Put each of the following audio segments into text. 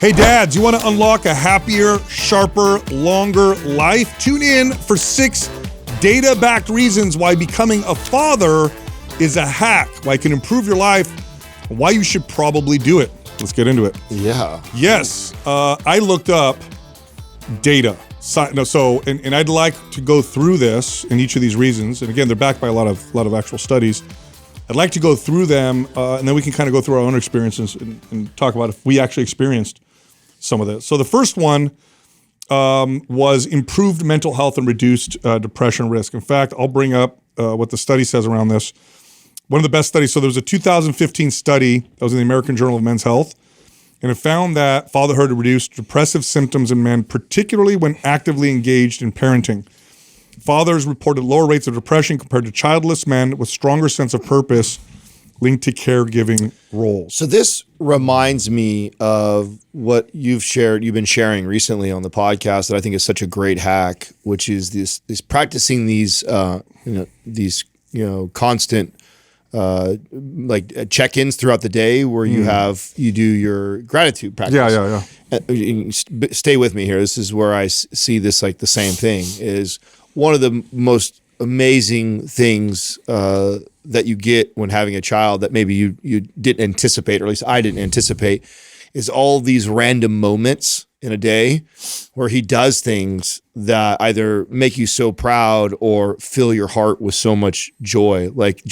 Hey dads, you want to unlock a happier, sharper, longer life? Tune in for 6 data-backed reasons why becoming a father is a hack, why it can improve your life, and why you should probably do it. Let's get into it. Yeah. Yes, I looked up data. And I'd like to go through this in each of these reasons. And again, they're backed by a lot of actual studies. I'd like to go through them, and then we can kind of go through our own experiences and talk about if we actually experienced some of this. So the first one was improved mental health and reduced depression risk. In fact, I'll bring up what the study says around this. One of the best studies, so there was a 2015 study that was in the American Journal of Men's Health, and it found that fatherhood reduced depressive symptoms in men, particularly when actively engaged in parenting. Fathers reported lower rates of depression compared to childless men with stronger sense of purpose linked to caregiving roles. So this reminds me of what you've been sharing recently on the podcast that I think is such a great hack, which is this practicing these constant like check-ins throughout the day where you do your gratitude practice. Yeah. Stay with me here. This is where I see this like the same thing is one of the most amazing things that you get when having a child that maybe you didn't anticipate, or at least I didn't anticipate, is all these random moments in a day where he does things that either make you so proud or fill your heart with so much joy. Like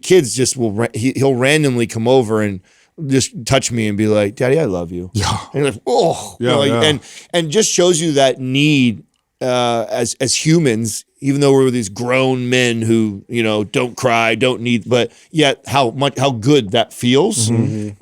kids just he'll randomly come over and just touch me and be like, "Daddy, I love you." Yeah. And you're like, oh, yeah. And just shows you that need as humans, even though we're these grown men who, don't cry, don't need, but yet how good that feels to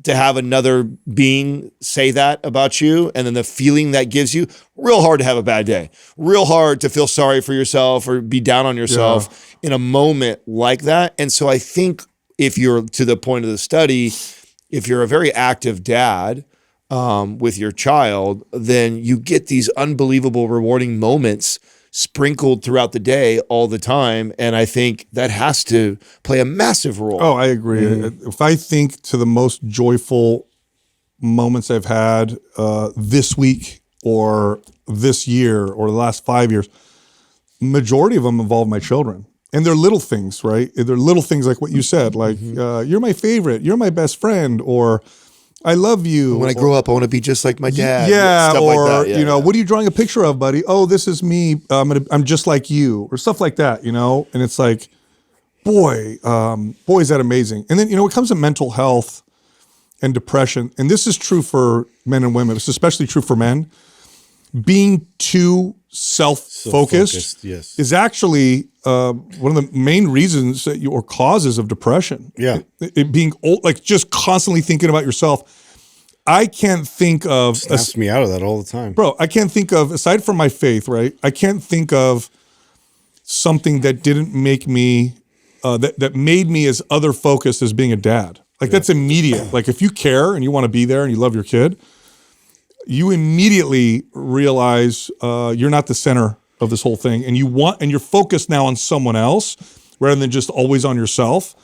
have another being say that about you. And then the feeling that gives you, real hard to have a bad day, real hard to feel sorry for yourself or be down on yourself in a moment like that. And so I think if you're to the point of the study, if you're a very active dad, with your child, then you get these unbelievable rewarding moments sprinkled throughout the day all the time. And I think that has to play a massive role. Oh, I agree. If I think to the most joyful moments I've had this week or this year or the last 5 years, majority of them involve my children. And they're little things, right? They're little things like what you said, like you're my favorite, you're my best friend, or I love you. When I grow up, I want to be just like my dad. Yeah, stuff or like that. what are you drawing a picture of, buddy? Oh, this is me. I'm just like you, or stuff like that. And it's like, boy, is that amazing. And then when it comes to mental health and depression, and this is true for men and women. It's especially true for men. Being too self-focused is actually one of the main reasons or causes of depression. Yeah. It being like just constantly thinking about yourself. I can't think of... Snaps me out of that all the time. Bro, I can't think of, aside from my faith, right? I can't think of something that didn't make me, that made me as other focused as being a dad. Like that's immediate. Like if you care and you want to be there and you love your kid, you immediately realize you're not the center of this whole thing, and you're focused now on someone else rather than just always on yourself.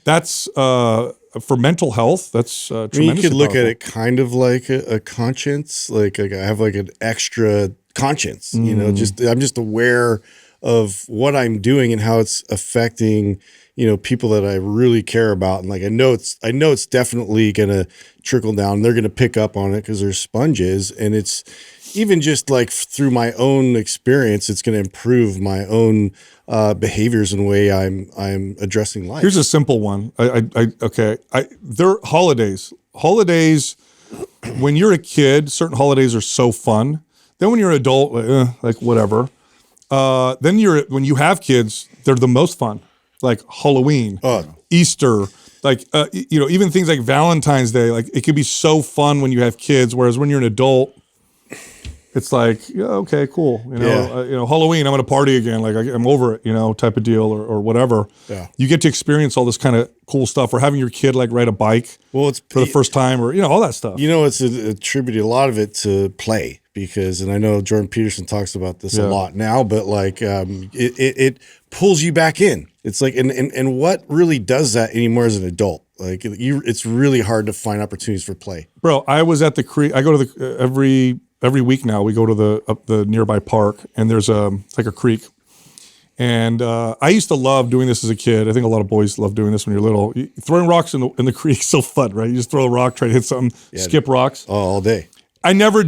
That's for mental health. That's tremendously you could look powerful. at it kind of like a conscience. Like I have like an extra conscience. I'm just aware of what I'm doing and how it's affecting people that I really care about. And like I know it's definitely gonna trickle down. They're gonna pick up on it because they're sponges, and it's even just like through my own experience, it's gonna improve my own behaviors and the way I'm addressing life. Here's a simple one. There are holidays. Holidays, when you're a kid, certain holidays are so fun. Then when you're an adult, like whatever. Then when you have kids, they're the most fun. Like Halloween, Easter, like even things like Valentine's Day. Like it could be so fun when you have kids, whereas when you're an adult, it's like, okay, cool. Halloween, I'm gonna party again. Like I'm over it, type of deal, or whatever. Yeah. You get to experience all this kind of cool stuff, or having your kid like ride a bike for the first time, or all that stuff. It's attributed a lot of it to play. And I know Jordan Peterson talks about this a lot now, but like it pulls you back in. It's like, and what really does that anymore as an adult? Like it's really hard to find opportunities for play. Bro, I was at the creek. I go to the every week now. We go to the nearby park, and there's it's like a creek. And I used to love doing this as a kid. I think a lot of boys love doing this when you're little. Throwing rocks in the creek is so fun, right? You just throw a rock, try to hit something, skip rocks. Oh, all day. I never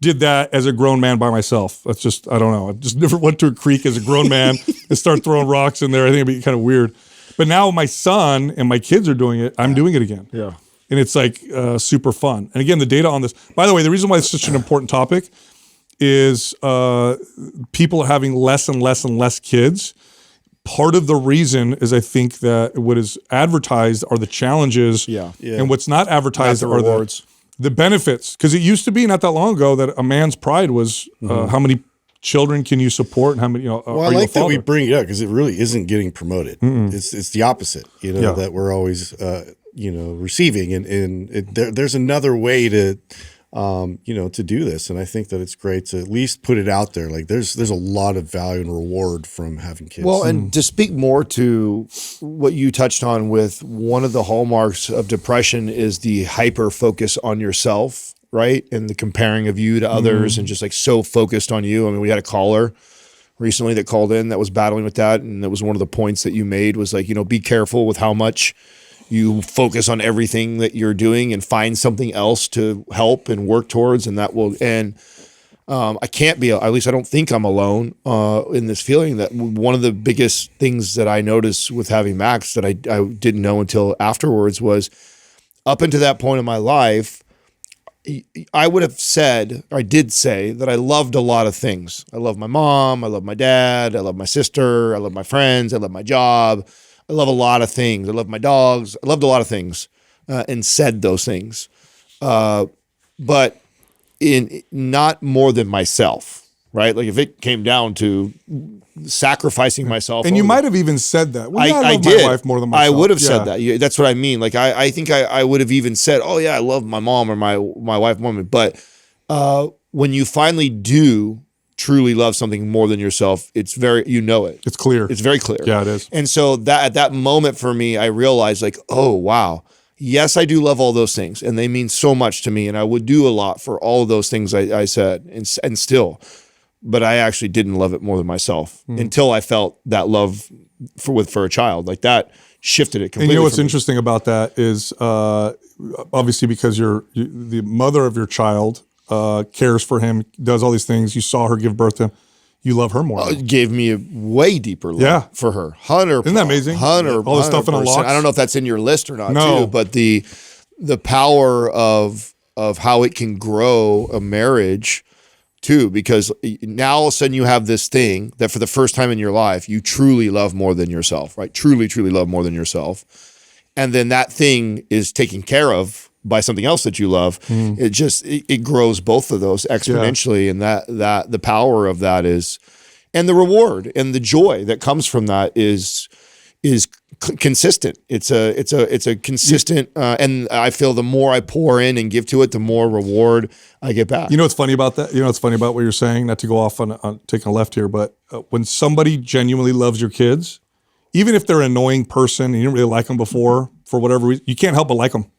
did that as a grown man by myself. That's just, I don't know. I just never went to a creek as a grown man and start throwing rocks in there. I think it'd be kind of weird. But now my son and my kids are doing it. I'm doing it again. Yeah. And it's like super fun. And again, the data on this, by the way, the reason why it's such an important topic is people are having less and less and less kids. Part of the reason is I think that what is advertised are the challenges, and what's not advertised not are the rewards, the benefits. Because it used to be not that long ago that a man's pride was how many children can you support and how many. Well, I like that we bring it up because it really isn't getting promoted. It's the opposite. That we're always receiving, and there's another way to. To do this. And I think that it's great to at least put it out there. Like there's a lot of value and reward from having kids. Well, and to speak more to what you touched on with one of the hallmarks of depression is the hyper focus on yourself, right? And the comparing of you to others and just like so focused on you. I mean, we had a caller recently that called in that was battling with that. And that was one of the points that you made was like, be careful with how much you focus on everything that you're doing and find something else to help and work towards. And that will, I can't be, at least I don't think I'm alone in this feeling that one of the biggest things that I noticed with having Max that I didn't know until afterwards was up until that point in my life, I would have said, or I did say that I loved a lot of things. I love my mom. I love my dad. I love my sister. I love my friends. I love my job. I love a lot of things. I love my dogs. I loved a lot of things and said those things. But in not more than myself, right? Like if it came down to sacrificing myself. And you might have even said that. Well, I love did. my wife more than myself. I would have said that. That's what I mean. Like I think I would have even said, oh yeah, I love my mom or my wife more. But when you finally do truly love something more than yourself, it's very, it. It's clear. It's very clear. Yeah, it is. And so that at that moment for me, I realized like, oh, wow. Yes, I do love all those things and they mean so much to me. And I would do a lot for all of those things I said and still, but I actually didn't love it more than myself until I felt that love for a child. Like that shifted it completely. And what's interesting about that is obviously because you're the mother of your child, cares for him, does all these things. You saw her give birth to him. You love her more. It gave me a way deeper love for her. 100%. Isn't that amazing? 100%. All the stuff in Unlocks. I don't know if that's in your list or not, too, but the power of how it can grow a marriage, too, because now all of a sudden you have this thing that for the first time in your life, you truly love more than yourself, right? Truly, truly love more than yourself. And then that thing is taken care of by something else that you love. It grows both of those exponentially. And that the power of that is, and the reward and the joy that comes from that is consistent. It's a consistent, and I feel the more I pour in and give to it, the more reward I get back. You know what's funny about that? You know what's funny about what you're saying? Not to go off on taking a left here, but when somebody genuinely loves your kids, even if they're an annoying person and you didn't really like them before, for whatever reason, you can't help but like them.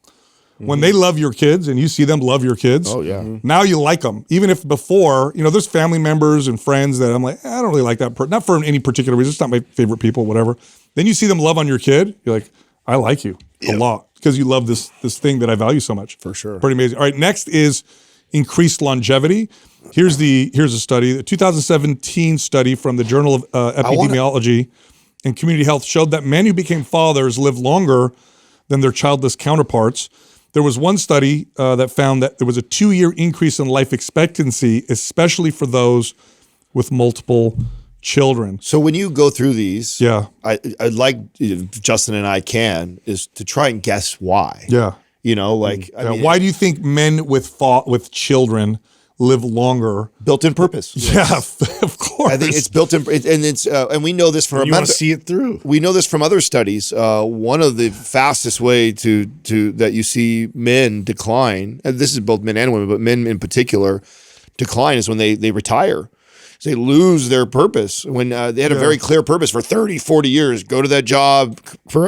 When they love your kids and you see them love your kids, now you like them. Even if before, there's family members and friends that I'm like, I don't really like that person. Not for any particular reason. It's not my favorite people, whatever. Then you see them love on your kid. You're like, I like you a lot because you love this thing that I value so much. For sure. Pretty amazing. All right, next is increased longevity. Here's a study. The 2017 study from the Journal of Epidemiology and Community Health showed that men who became fathers live longer than their childless counterparts. There was one study that found that there was a 2-year increase in life expectancy, especially for those with multiple children. So when you go through these, I'd like, Justin and I is to try and guess why. Yeah. I mean, why do you think men with children live longer? Built-in purpose. Yeah, of course. I think it's built-in, and it's and we know this from you want to see it through. We know this from other studies. One of the fastest way to that you see men decline, and this is both men and women, but men in particular decline is when they retire. they lose their purpose when they had a very clear purpose for 30, 40 years. Go to that job,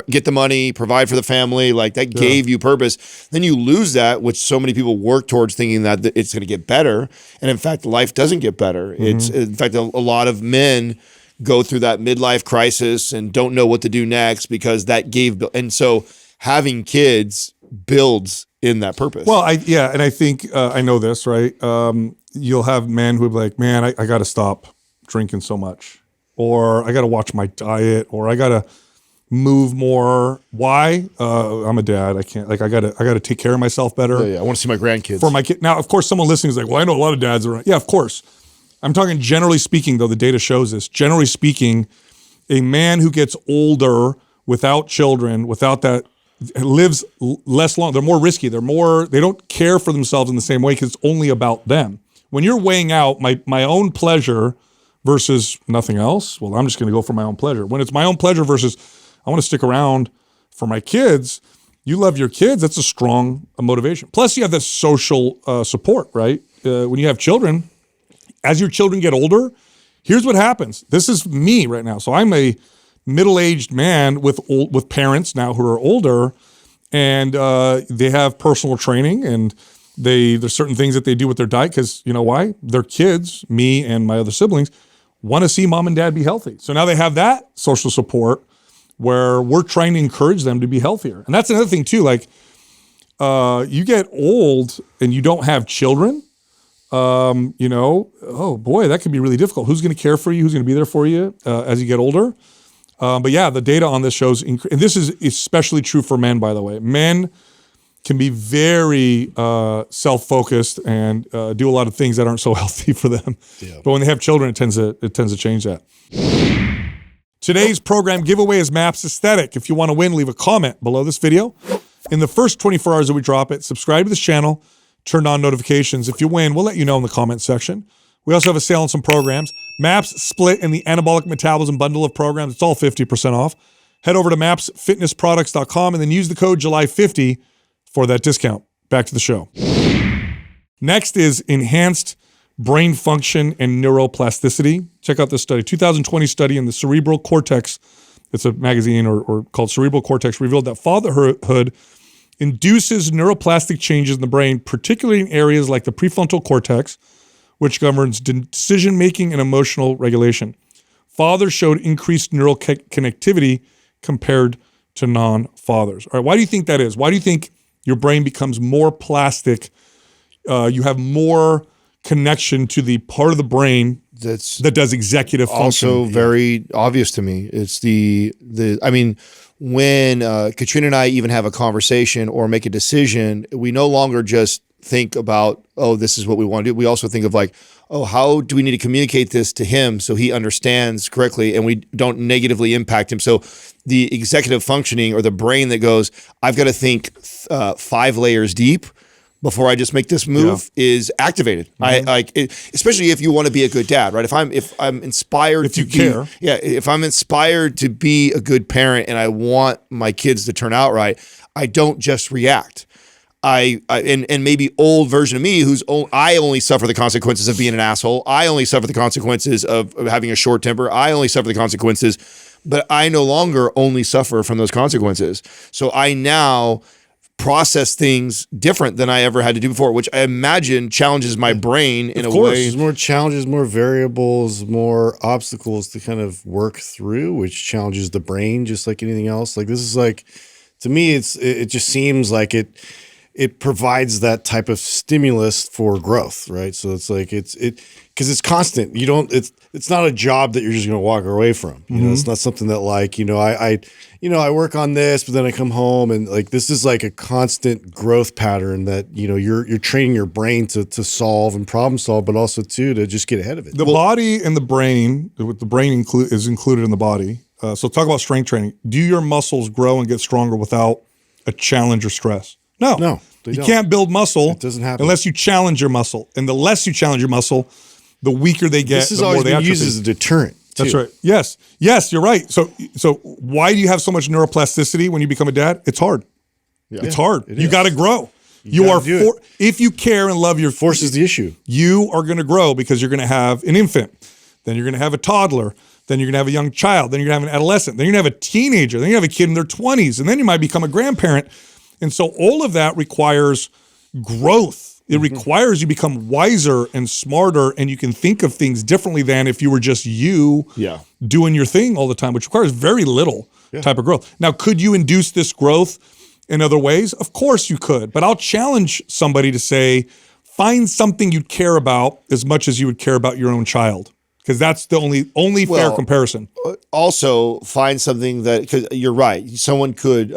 get the money, provide for the family. Like that gave you purpose. Then you lose that, which so many people work towards thinking that it's going to get better. And in fact, life doesn't get better. It's in fact, a lot of men go through that midlife crisis and don't know what to do next because that gave, and so having kids builds in that purpose. Well, and I think I know this, right? You'll have men who will be like, man, I got to stop drinking so much, or I got to watch my diet, or I got to move more. Why? I'm a dad. I can't, like, I got to take care of myself better. I want to see my grandkids. For my kid. Now, of course, someone listening is like, well, I know a lot of dads are, yeah, of course. I'm talking generally speaking, though, the data shows this. Generally speaking, a man who gets older without children, without that, lives less long. They're more risky. They don't care for themselves in the same way because it's only about them. When you're weighing out my own pleasure versus nothing else, well, I'm just going to go for my own pleasure. When it's my own pleasure versus I want to stick around for my kids, you love your kids, that's a strong motivation. Plus, you have this social support, right? When you have children, as your children get older, here's what happens. This is me right now. So I'm a middle-aged man with parents now who are older, and they have personal training, and there's certain things that they do with their diet because, you know why? Their kids, me and my other siblings, want to see mom and dad be healthy. So now they have that social support where we're trying to encourage them to be healthier. And that's another thing too, like you get old and you don't have children, oh boy, that can be really difficult. Who's going to care for you? Who's going to be there for you as you get older? But yeah, the data on this shows, and this is especially true for men, by the way. Men can be very self-focused and do a lot of things that aren't so healthy for them. Yeah. But when they have children, it tends to change that. Today's program giveaway is MAPS Aesthetic. If you want to win, leave a comment below this video. In the first 24 hours that we drop it, subscribe to this channel, turn on notifications. If you win, we'll let you know in the comment section. We also have a sale on some programs. MAPS split in the anabolic metabolism bundle of programs. It's all 50% off. Head over to mapsfitnessproducts.com and then use the code July50 for that discount. Back to the show. Next is enhanced brain function and neuroplasticity. Check out this study. 2020 study in the cerebral cortex. It's a magazine or called Cerebral Cortex, revealed that fatherhood induces neuroplastic changes in the brain, particularly in areas like the prefrontal cortex, which governs decision-making and emotional regulation. Fathers showed increased neural connectivity compared to non-fathers. All right, why do you think that is? Why do you think your brain becomes more plastic? You have more connection to the part of the brain that does executive function. Also very obvious to me. It's I mean, when Katrina and I even have a conversation or make a decision, we no longer just think about, oh, this is what we want to do. We also think of like, oh, how do we need to communicate this to him so he understands correctly and we don't negatively impact him? So the executive functioning or the brain that goes, I've got to think 5 layers deep before I just make this move is activated. Mm-hmm. Especially if you want to be a good dad, right? If I'm inspired if I'm inspired to be a good parent and I want my kids to turn out right, I don't just react. And maybe old version of me I only suffer the consequences of being an asshole. I only suffer the consequences of having a short temper. I only suffer the consequences, but I no longer only suffer from those consequences. So I now process things different than I ever had to do before, which I imagine challenges my brain in a way. Of course, there's more challenges, more variables, more obstacles to kind of work through, which challenges the brain just like anything else. Like this is like, to me, it just seems like it provides that type of stimulus for growth, right? So it's like because it's constant. You don't. It's not a job that you're just going to walk away from. You know, it's not something that like I work on this, but then I come home and like this is like a constant growth pattern that you're training your brain to solve and problem solve, but also too to just get ahead of it. The body and the brain, the brain is included in the body. So talk about strength training. Do your muscles grow and get stronger without a challenge or stress? No, you can't build muscle. It doesn't happen unless you challenge your muscle, and the less you challenge your muscle, the weaker they get. This is always been used as a deterrent. That's right. Yes, you're right. So why do you have so much neuroplasticity when you become a dad? It's hard. Yeah. It's hard. You got to grow. If you care and love your forces the issue. You are going to grow because you're going to have an infant. then you're going to have a toddler, then you're going to have a young child, then you're going to have an adolescent, then you're going to have a teenager, then you have a kid in their 20s, and then you might become a grandparent. And so all of that requires growth. It requires you become wiser and smarter, and you can think of things differently than if you were just you doing your thing all the time, which requires very little type of growth. Now, could you induce this growth in other ways? Of course you could, but I'll challenge somebody to say, find something you care about as much as you would care about your own child, because that's the only fair comparison. Also, find something that, because you're right, someone could,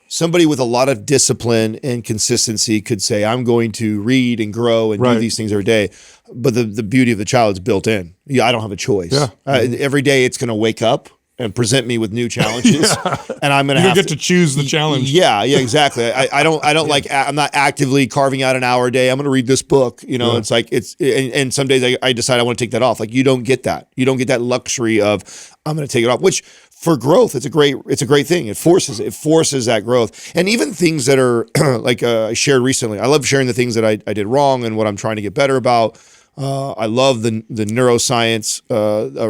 somebody with a lot of discipline and consistency could say, I'm going to read and grow and do these things every day. But the beauty of the child is built in. Yeah, I don't have a choice. Yeah. Every day it's going to wake up and present me with new challenges, and I'm going to have get to choose the challenge. Yeah, exactly. I don't like. I'm not actively carving out an hour a day. I'm going to read this book. It's like and some days I decide I want to take that off. Like you don't get that. You don't get that luxury of I'm going to take it off. Which for growth, it's a great thing. It forces that growth, and even things that are like I shared recently. I love sharing the things that I did wrong and what I'm trying to get better about. I love the neuroscience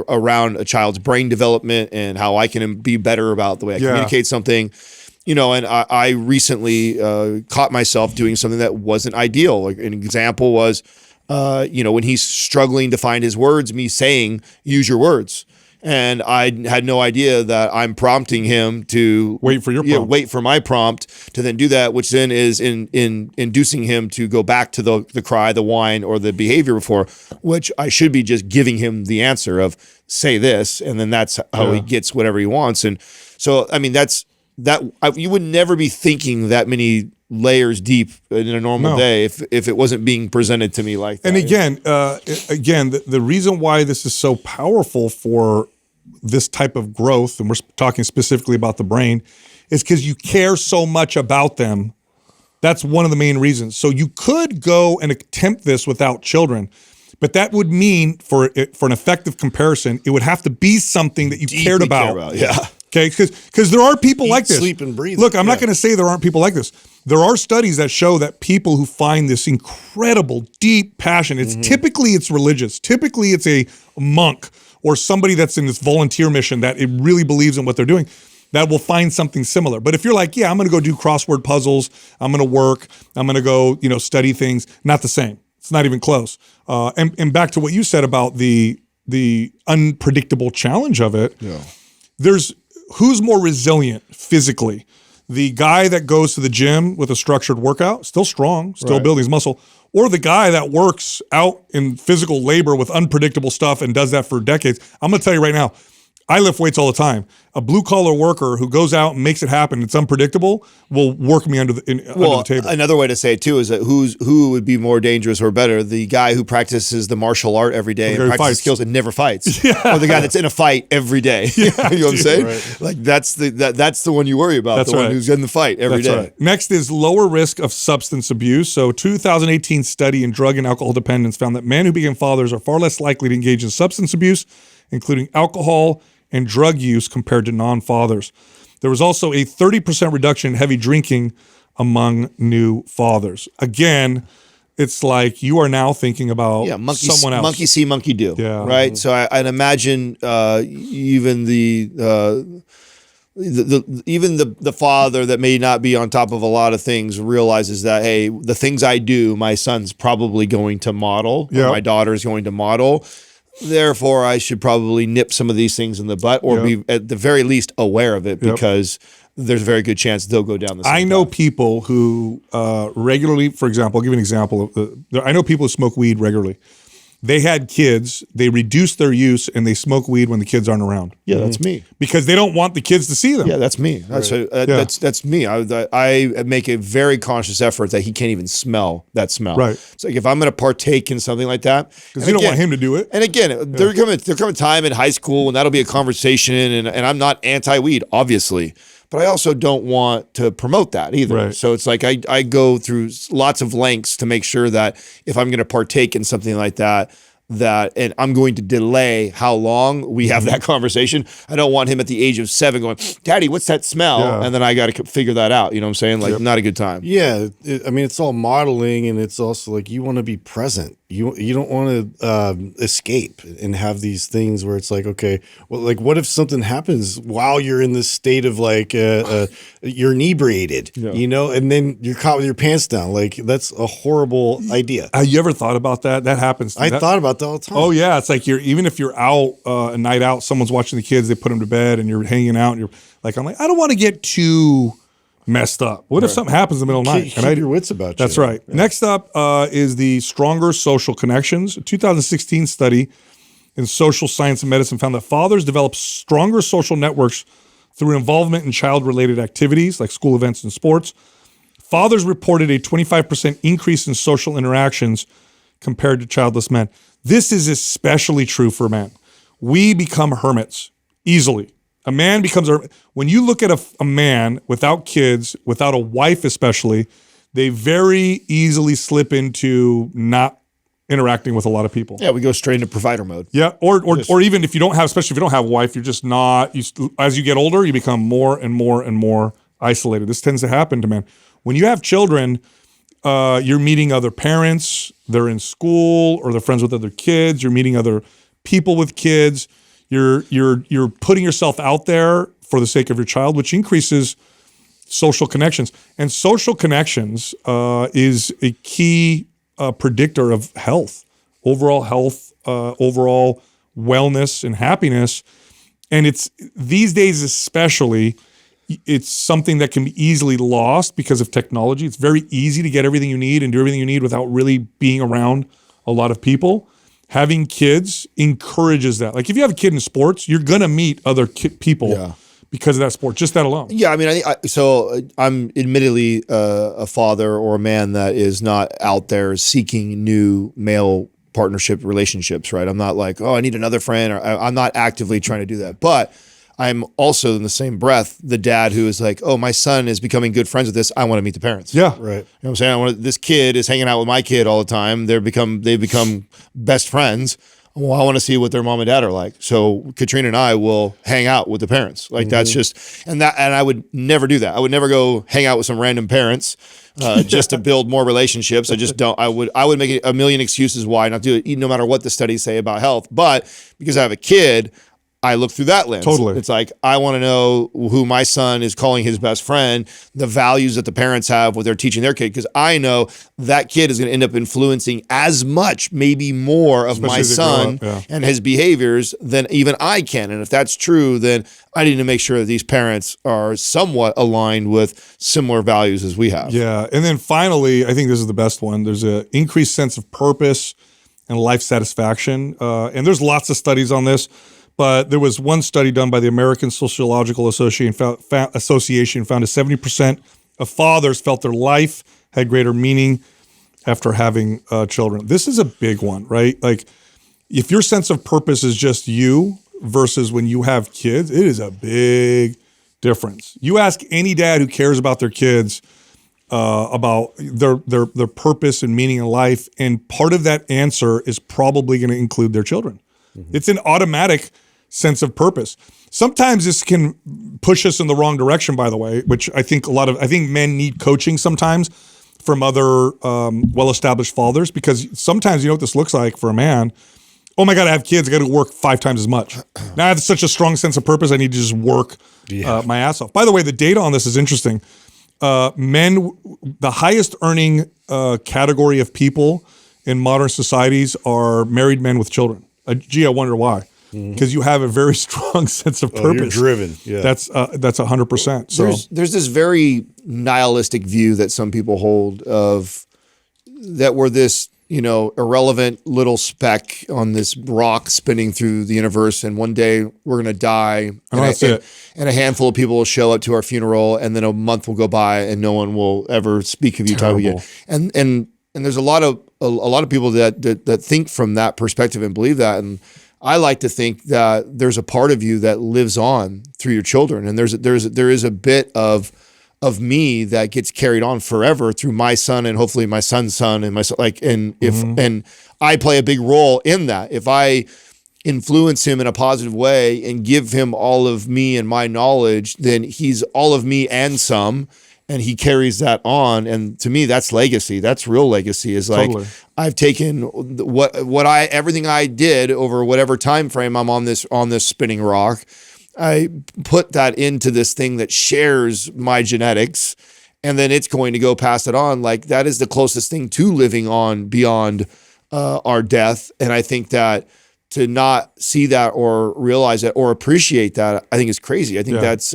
around a child's brain development and how I can be better about the way I communicate something, and I recently caught myself doing something that wasn't ideal. Like an example was, when he's struggling to find his words, me saying, use your words. And I had no idea that I'm prompting him to wait for your prompt. Wait for my prompt to then do that, which then is in inducing him to go back to the cry, the whine, or the behavior before, which I should be just giving him the answer of say this, and then that's how he gets whatever he wants. And so, I mean, you would never be thinking that many layers deep in a normal day if it wasn't being presented to me like that. And again, the reason why this is so powerful for this type of growth, and we're talking specifically about the brain, is because you care so much about them. That's one of the main reasons. So you could go and attempt this without children, but that would mean for an effective comparison, it would have to be something that you cared about. Okay, because there are people like this. Sleep and breathe. Look, I'm not going to say there aren't people like this. There are studies that show that people who find this incredible, deep passion, it's religious. Typically, it's a monk or somebody that's in this volunteer mission that it really believes in what they're doing, that will find something similar. But if you're like, I'm going to go do crossword puzzles, I'm going to work, I'm going to go, study things, not the same. It's not even close. And back to what you said about the unpredictable challenge of it. There's who's more resilient physically? The guy that goes to the gym with a structured workout, still strong, still building his muscle, or the guy that works out in physical labor with unpredictable stuff and does that for decades. I'm going to tell you right now, I lift weights all the time. A blue-collar worker who goes out and makes it happen, it's unpredictable, will work me under the table. Another way to say it, too, is that who would be more dangerous or better? The guy who practices the martial art every day and practices skills and never fights. Or the guy that's in a fight every day. You know what I'm saying? Right. Like, that's the one you worry about, one who's in the fight every day. Right. Next is lower risk of substance abuse. So 2018 study in drug and alcohol dependence found that men who became fathers are far less likely to engage in substance abuse, including alcohol and drug use compared to non-fathers. There was also a 30% reduction in heavy drinking among new fathers. Again, it's like you are now thinking about someone else. Monkey see, monkey do. Yeah. Right? So I'd imagine even the father that may not be on top of a lot of things realizes that, hey, the things I do, my son's probably going to model, or my daughter's going to model. Therefore, I should probably nip some of these things in the butt, or be at the very least aware of it, because there's a very good chance they'll go down the same I know people who regularly, for example, I'll give you an example. I know people who smoke weed regularly. They had kids, they reduce their use, and they smoke weed when the kids aren't around. Yeah, that's me. Because they don't want the kids to see them. Yeah, that's me. That's me. I make a very conscious effort that he can't even smell that smell. Right. It's like if I'm going to partake in something like that, because you don't want him to do it. And again, there come a time in high school when that'll be a conversation, and I'm not anti-weed, obviously. But I also don't want to promote that either. Right. So it's like I go through lots of lengths to make sure that if I'm going to partake in something like that, that, and I'm going to delay how long we have that conversation. I don't want him at the age of 7 going, Daddy, what's that smell? Yeah. And then I got to figure that out. You know what I'm saying? Like, not a good time. Yeah, I mean, it's all modeling, and it's also like you want to be present. You don't want to escape and have these things where it's like, okay, well, like what if something happens while you're in this state of like you're inebriated, you know, and then you're caught with your pants down. Like that's a horrible idea. Have you ever thought about that? That happens. I thought about that all the time. Oh yeah, it's like even if you're out a night out, someone's watching the kids, they put them to bed, and you're hanging out, and you're like, I'm like, I don't want to get too messed up. What if something happens in the middle of the night? Keep your wits about you. That's right. Yeah. Next up is the Stronger Social Connections. A 2016 study in social science and medicine found that fathers develop stronger social networks through involvement in child-related activities like school events and sports. Fathers reported a 25% increase in social interactions compared to childless men. This is especially true for men. We become hermits easily. A man becomes when you look at a man without kids, without a wife especially, they very easily slip into not interacting with a lot of people. Yeah, we go straight into provider mode. Yeah, or even if you don't have, especially if you don't have a wife, you're just not. As you get older, you become more and more and more isolated. This tends to happen to men. When you have children, you're meeting other parents. They're in school or they're friends with other kids. You're meeting other people with kids. You're putting yourself out there for the sake of your child, which increases social connections. And social connections is a key predictor of health, overall wellness and happiness. And it's these days especially, it's something that can be easily lost because of technology. It's very easy to get everything you need and do everything you need without really being around a lot of people. Having kids encourages that. Like if you have a kid in sports, you're gonna meet other people because of that sport, just that alone. Yeah, I mean, so I'm admittedly a father or a man that is not out there seeking new male partnership relationships, right? I'm not like, oh, I need another friend, or I'm not actively trying to do that. But I'm also in the same breath the dad who is like, oh, my son is becoming good friends with this. I want to meet the parents. Yeah, right. You know what I'm saying? This kid is hanging out with my kid all the time. They've become best friends. Well, I want to see what their mom and dad are like. So Katrina and I will hang out with the parents. Like that's just, and I would never do that. I would never go hang out with some random parents just to build more relationships. I just don't. I would make a million excuses why not do it, no matter what the studies say about health. But because I have a kid, I look through that lens. Totally. It's like, I want to know who my son is calling his best friend, the values that the parents have, what they're teaching their kid, because I know that kid is going to end up influencing as much, maybe more of my son and his behaviors than even I can. And if that's true, then I need to make sure that these parents are somewhat aligned with similar values as we have. Yeah. And then finally, I think this is the best one. There's an increased sense of purpose and life satisfaction. And there's lots of studies on this. But there was one study done by the American Sociological Association found a 70% of fathers felt their life had greater meaning after having children. This is a big one, right? Like if your sense of purpose is just you versus when you have kids, it is a big difference. You ask any dad who cares about their kids about their purpose and meaning in life, and part of that answer is probably going to include their children. Mm-hmm. It's an automatic sense of purpose. Sometimes this can push us in the wrong direction, by the way, which I think men need coaching sometimes from other well-established fathers, because sometimes you know what this looks like for a man. Oh my God, I have kids. I got to work 5 times as much. Now I have such a strong sense of purpose. I need to just work my ass off. By the way, the data on this is interesting. Men, the highest earning category of people in modern societies are married men with children. I wonder why. Because you have a very strong sense of purpose. You're driven. Yeah, that's 100%. So there's this very nihilistic view that some people hold of that we're this, irrelevant little speck on this rock spinning through the universe, and one day we're gonna die. And a handful of people will show up to our funeral, and then a month will go by, and no one will ever speak of you time again. And there's a lot of people that think from that perspective and believe that. And I like to think that there's a part of you that lives on through your children, and there is a bit of of me that gets carried on forever through my son and hopefully my son's son and my son, like, and if, and I play a big role in that. If I influence him in a positive way and give him all of me and my knowledge, then he's all of me and some, and he carries that on. And to me, that's legacy. That's real legacy, is like, I've taken everything I did over whatever time frame I'm on this spinning rock. I put that into this thing that shares my genetics, and then it's going to go pass it on. Like, that is the closest thing to living on beyond our death. And I think that to not see that or realize it or appreciate that, I think is crazy. I think that's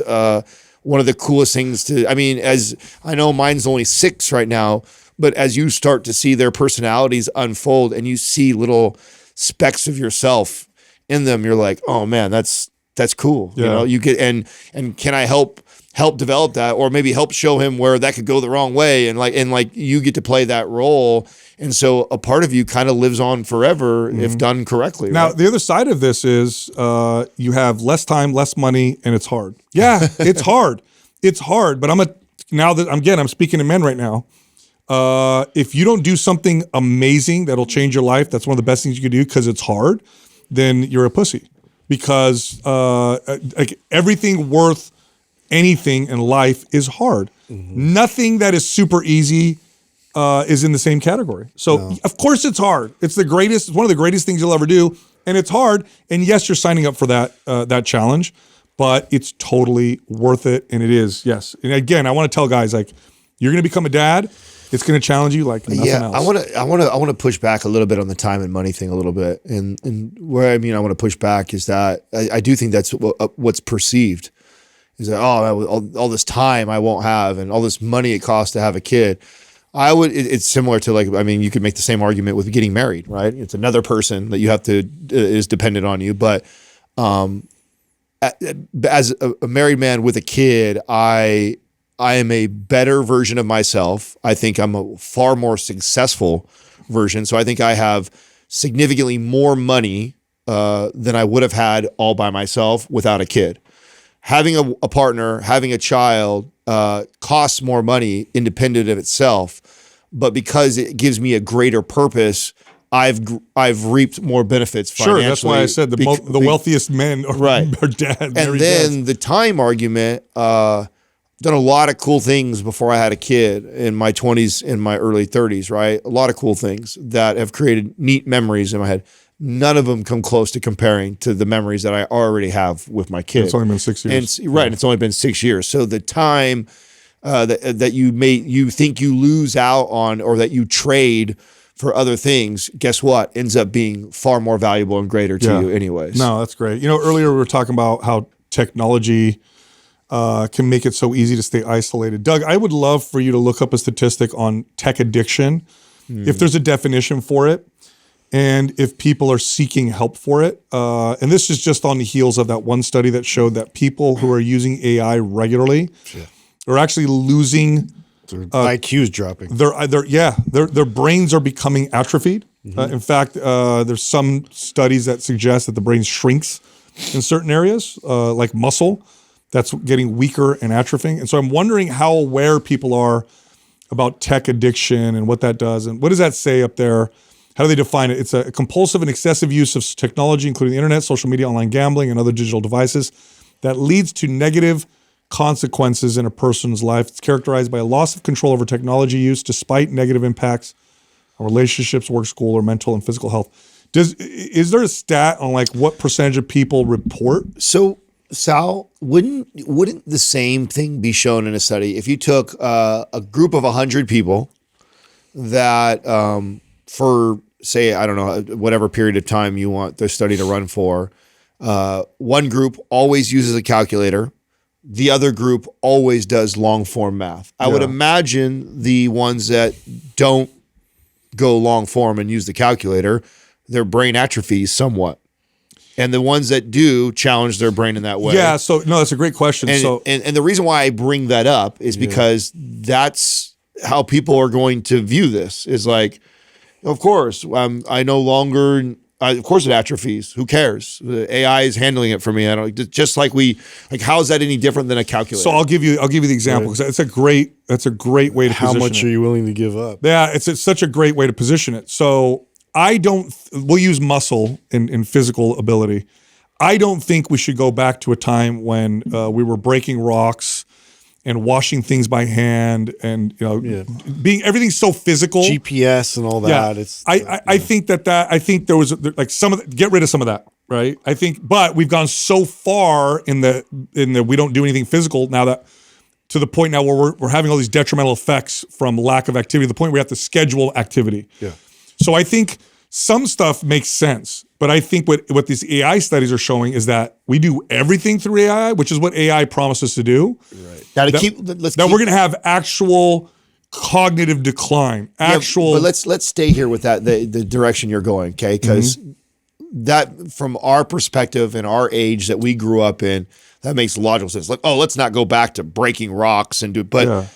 one of the coolest things to, I mean, as I know mine's only 6 right now, but as you start to see their personalities unfold and you see little specks of yourself in them, you're like, oh man, that's cool. You know, you get, and can I help develop that, or maybe help show him where that could go the wrong way, and like you get to play that role. And so a part of you kind of lives on forever if done correctly. Now, right? the other side of this is you have less time, less money, and it's hard. Yeah, it's hard. It's hard. But I'm speaking to men right now. If you don't do something amazing that'll change your life, that's one of the best things you can do because it's hard, then you're a pussy. Because like everything worth anything in life is hard. Nothing that is super easy is in the same category. So of course it's hard. It's one of the greatest things you'll ever do, and it's hard. And yes, you're signing up for that challenge, but it's totally worth it, and it is. Yes. And again, I want to tell guys, like, you're going to become a dad. It's going to challenge you like nothing else. I want to push back a little bit on the time and money thing a little bit, and where I want to push back is that I do think that's what's perceived, is that all this time I won't have and all this money it costs to have a kid. It's similar to, like, you could make the same argument with getting married, right? It's another person that you have to is dependent on you, but as a married man with a kid, I am a better version of myself. I think I'm a far more successful version. So I think I have significantly more money than I would have had all by myself without a kid. Having a partner, having a child costs more money independent of itself, but because it gives me a greater purpose, I've reaped more benefits financially. Sure, that's why I said the wealthiest men are dads. And then the time argument, done a lot of cool things before I had a kid in my 20s and my early 30s, right? A lot of cool things that have created neat memories in my head. None of them come close to comparing to the memories that I already have with my kid. It's only been 6 years. And it's only been 6 years. So the time that you think you lose out on, or that you trade for other things, guess what? Ends up being far more valuable and greater to you anyways. No, that's great. Earlier we were talking about how technology can make it so easy to stay isolated. Doug, I would love for you to look up a statistic on tech addiction, if there's a definition for it, and if people are seeking help for it. And this is just on the heels of that one study that showed that people who are using AI regularly are actually losing. Their IQ's dropping. Their brains are becoming atrophied. In fact, there's some studies that suggest that the brain shrinks in certain areas, like muscle, that's getting weaker and atrophying. And so I'm wondering how aware people are about tech addiction and what that does. And what does that say up there? How do they define it? It's a compulsive and excessive use of technology, including the internet, social media, online gambling, and other digital devices that leads to negative consequences in a person's life. It's characterized by a loss of control over technology use despite negative impacts on relationships, work, school, or mental and physical health. Is there a stat on like what percentage of people report? So, Sal, wouldn't the same thing be shown in a study if you took a group of 100 people that for, say, I don't know, whatever period of time you want the study to run for, one group always uses a calculator, the other group always does long form math. I would imagine the ones that don't go long form and use the calculator, their brain atrophies somewhat. And the ones that do challenge their brain in that way. Yeah, so no, that's a great question. And the reason why I bring that up is because that's how people are going to view this, is like, of course, I no longer Of course it atrophies. Who cares? The AI is handling it for me. I don't just like how is that any different than a calculator? So I'll give you the example because that's a great way to how position much it. are you willing to give up? Yeah, it's such a great way to position it. So we'll use muscle in physical ability. I don't think we should go back to a time when we were breaking rocks and washing things by hand and everything's so physical. GPS and all that. Yeah. I think I think there was like get rid of some of that, right? I think, but we've gone so far in the we don't do anything physical now that to the point now where we're having all these detrimental effects from lack of activity, to the point where we have to schedule activity. Yeah. So I think some stuff makes sense, but I think what these AI studies are showing is that we do everything through AI, which is what AI promises to do. Right. We're going to have actual cognitive decline. But let's stay here with that the direction you're going, okay? Because that, from our perspective and our age that we grew up in, that makes logical sense. Like, let's not go back to breaking rocks and do. But yeah.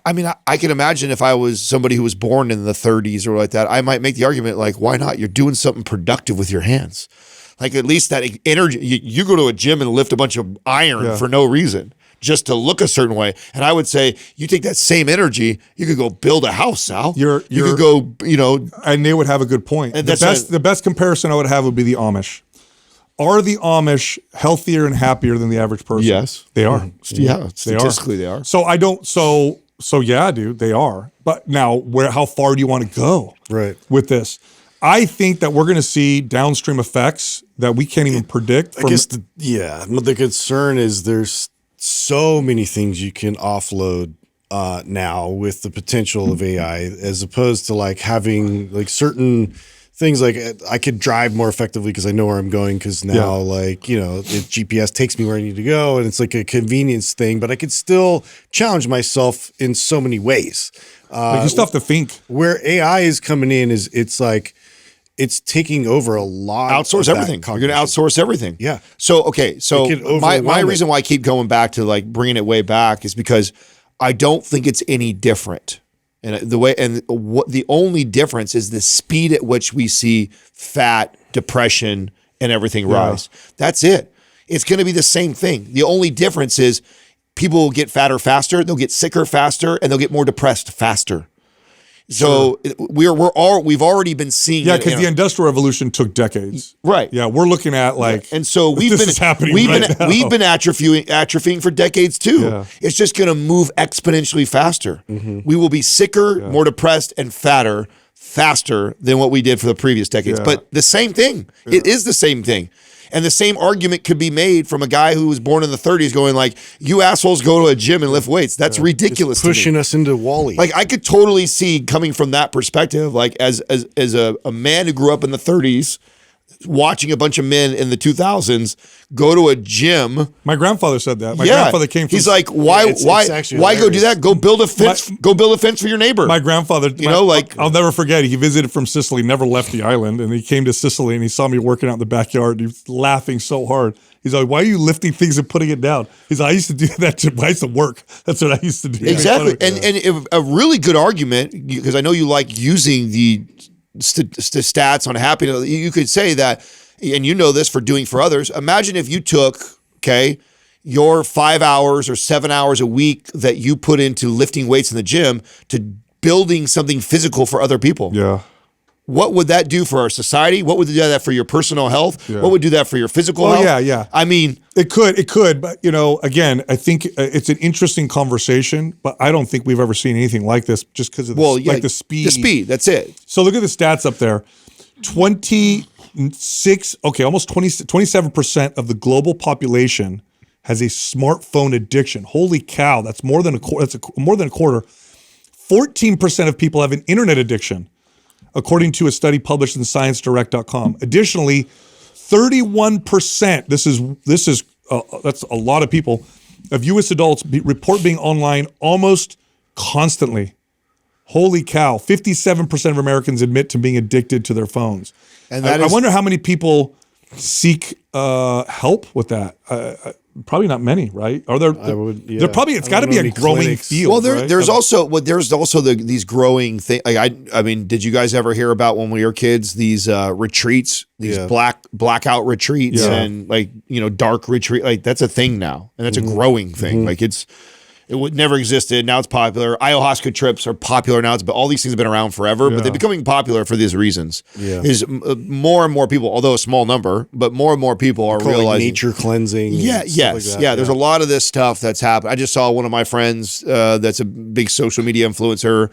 I mean, I can imagine if I was somebody who was born in the 30s or like that, I might make the argument like, why not? You're doing something productive with your hands. Like at least that energy, you go to a gym and lift a bunch of iron for no reason, just to look a certain way. And I would say, you take that same energy, you could go build a house, Sal. You could go, And they would have a good point. And the best comparison I would have would be the Amish. Are the Amish healthier and happier than the average person? Yes. They are. Yeah, statistically they are. So yeah, dude, they are. But now, how far do you want to go with this? I think that we're going to see downstream effects that we can't even predict. The concern is there's so many things you can offload now with the potential of AI, as opposed to like having like certain things like I could drive more effectively because I know where I'm going, because now the GPS takes me where I need to go, and it's like a convenience thing, but I could still challenge myself in so many ways. You still have to think. Where AI is coming in is it's taking over a lot. Outsource everything. You're going to outsource everything. Yeah. So my reason why I keep going back to like bringing it way back is because I don't think it's any different. And the only difference is the speed at which we see fat, depression, and everything rise. That's it. It's going to be the same thing. The only difference is people will get fatter faster, they'll get sicker faster, and they'll get more depressed faster. So we've already been seeing. Yeah, because the Industrial Revolution took decades. Right. Yeah, we're looking at like, and so we've been atrophying for decades too. Yeah. It's just going to move exponentially faster. Mm-hmm. We will be sicker, more depressed, and fatter faster than what we did for the previous decades. Yeah. But the same thing. Yeah. It is the same thing. And the same argument could be made from a guy who was born in the 30s going like, you assholes go to a gym and lift weights. That's ridiculous. It's pushing us into Wall-E. Like I could totally see coming from that perspective, like as a man who grew up in the 30s, watching a bunch of men in the 2000s go to a gym. My grandfather said that. My grandfather came from. He's like, why go do that? Go build a fence. Go build a fence for your neighbor. My grandfather, I'll never forget. He visited from Sicily, never left the island, and he came to Sicily and he saw me working out in the backyard. He was laughing so hard. He's like, why are you lifting things and putting it down? He's like, I used to do that. I used to work. That's what I used to do. Exactly. And a really good argument, because I know you like using the stats on happiness. You could say that, and you know this for doing for others. Imagine if you took, your 5 hours or 7 hours a week that you put into lifting weights in the gym to building something physical for other people. Yeah. What would that do for our society? What would do that for your personal health? Yeah. What would do that for your physical health? Yeah. I mean, it could, but again, I think it's an interesting conversation, but I don't think we've ever seen anything like this just because of the speed. The speed, that's it. So look at the stats up there. 27% of the global population has a smartphone addiction. Holy cow, that's more than a quarter. 14% of people have an internet addiction, according to a study published in ScienceDirect.com. Additionally, 31%, that's a lot of people, of U.S. adults report being online almost constantly. Holy cow, 57% of Americans admit to being addicted to their phones. And I wonder how many people seek help with that. probably not many, right? Are there? There probably, it's got to be a growing clinics. field. Well, right? there's also these growing things. Like I mean, did you guys ever hear about when we were kids these retreats, these blackout retreats, and like dark retreat? Like that's a thing now, and that's a growing thing. Like it would never existed. Now it's popular. Ayahuasca trips are popular now. But all these things have been around forever, but they're becoming popular for these reasons. Is more and more people, although a small number, but more and more people are realizing nature cleansing. There's a lot of this stuff that's happened. I just saw one of my friends that's a big social media influencer.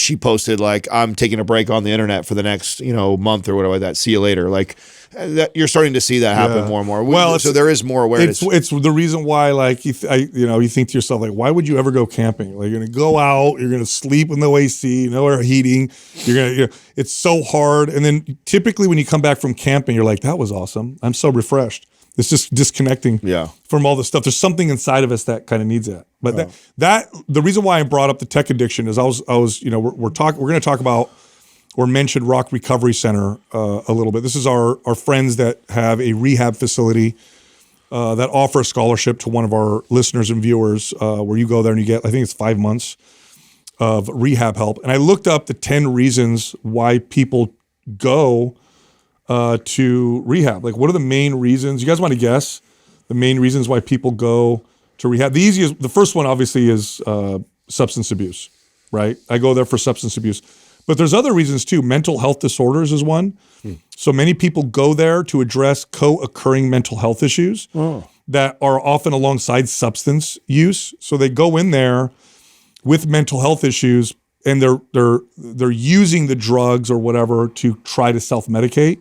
She posted like, I'm taking a break on the internet for the next month or whatever like that. See you later. Like you're starting to see that happen more and more. Well, so there is more awareness. It's the reason why, like, you think to yourself, like, why would you ever go camping? Like, you're going to go out, you're going to sleep with no AC, no air heating. It's so hard. And then typically when you come back from camping, you're like, that was awesome. I'm so refreshed. It's just disconnecting from all the stuff. There's something inside of us that kind of needs that. But that the reason why I brought up the tech addiction is I was we're going to talk about or mention Rock Recovery Center a little bit. This is our friends that have a rehab facility that offer a scholarship to one of our listeners and viewers where you go there and you get, I think it's 5 months of rehab help. And I looked up the 10 reasons why people go to rehab. Like, what are the main reasons? You guys want to guess the main reasons why people go to rehab? The first one obviously is substance abuse, right? I go there for substance abuse. But there's other reasons too. Mental health disorders is one. So many people go there to address co-occurring mental health issues that are often alongside substance use. So they go in there with mental health issues and they're using the drugs or whatever to try to self-medicate.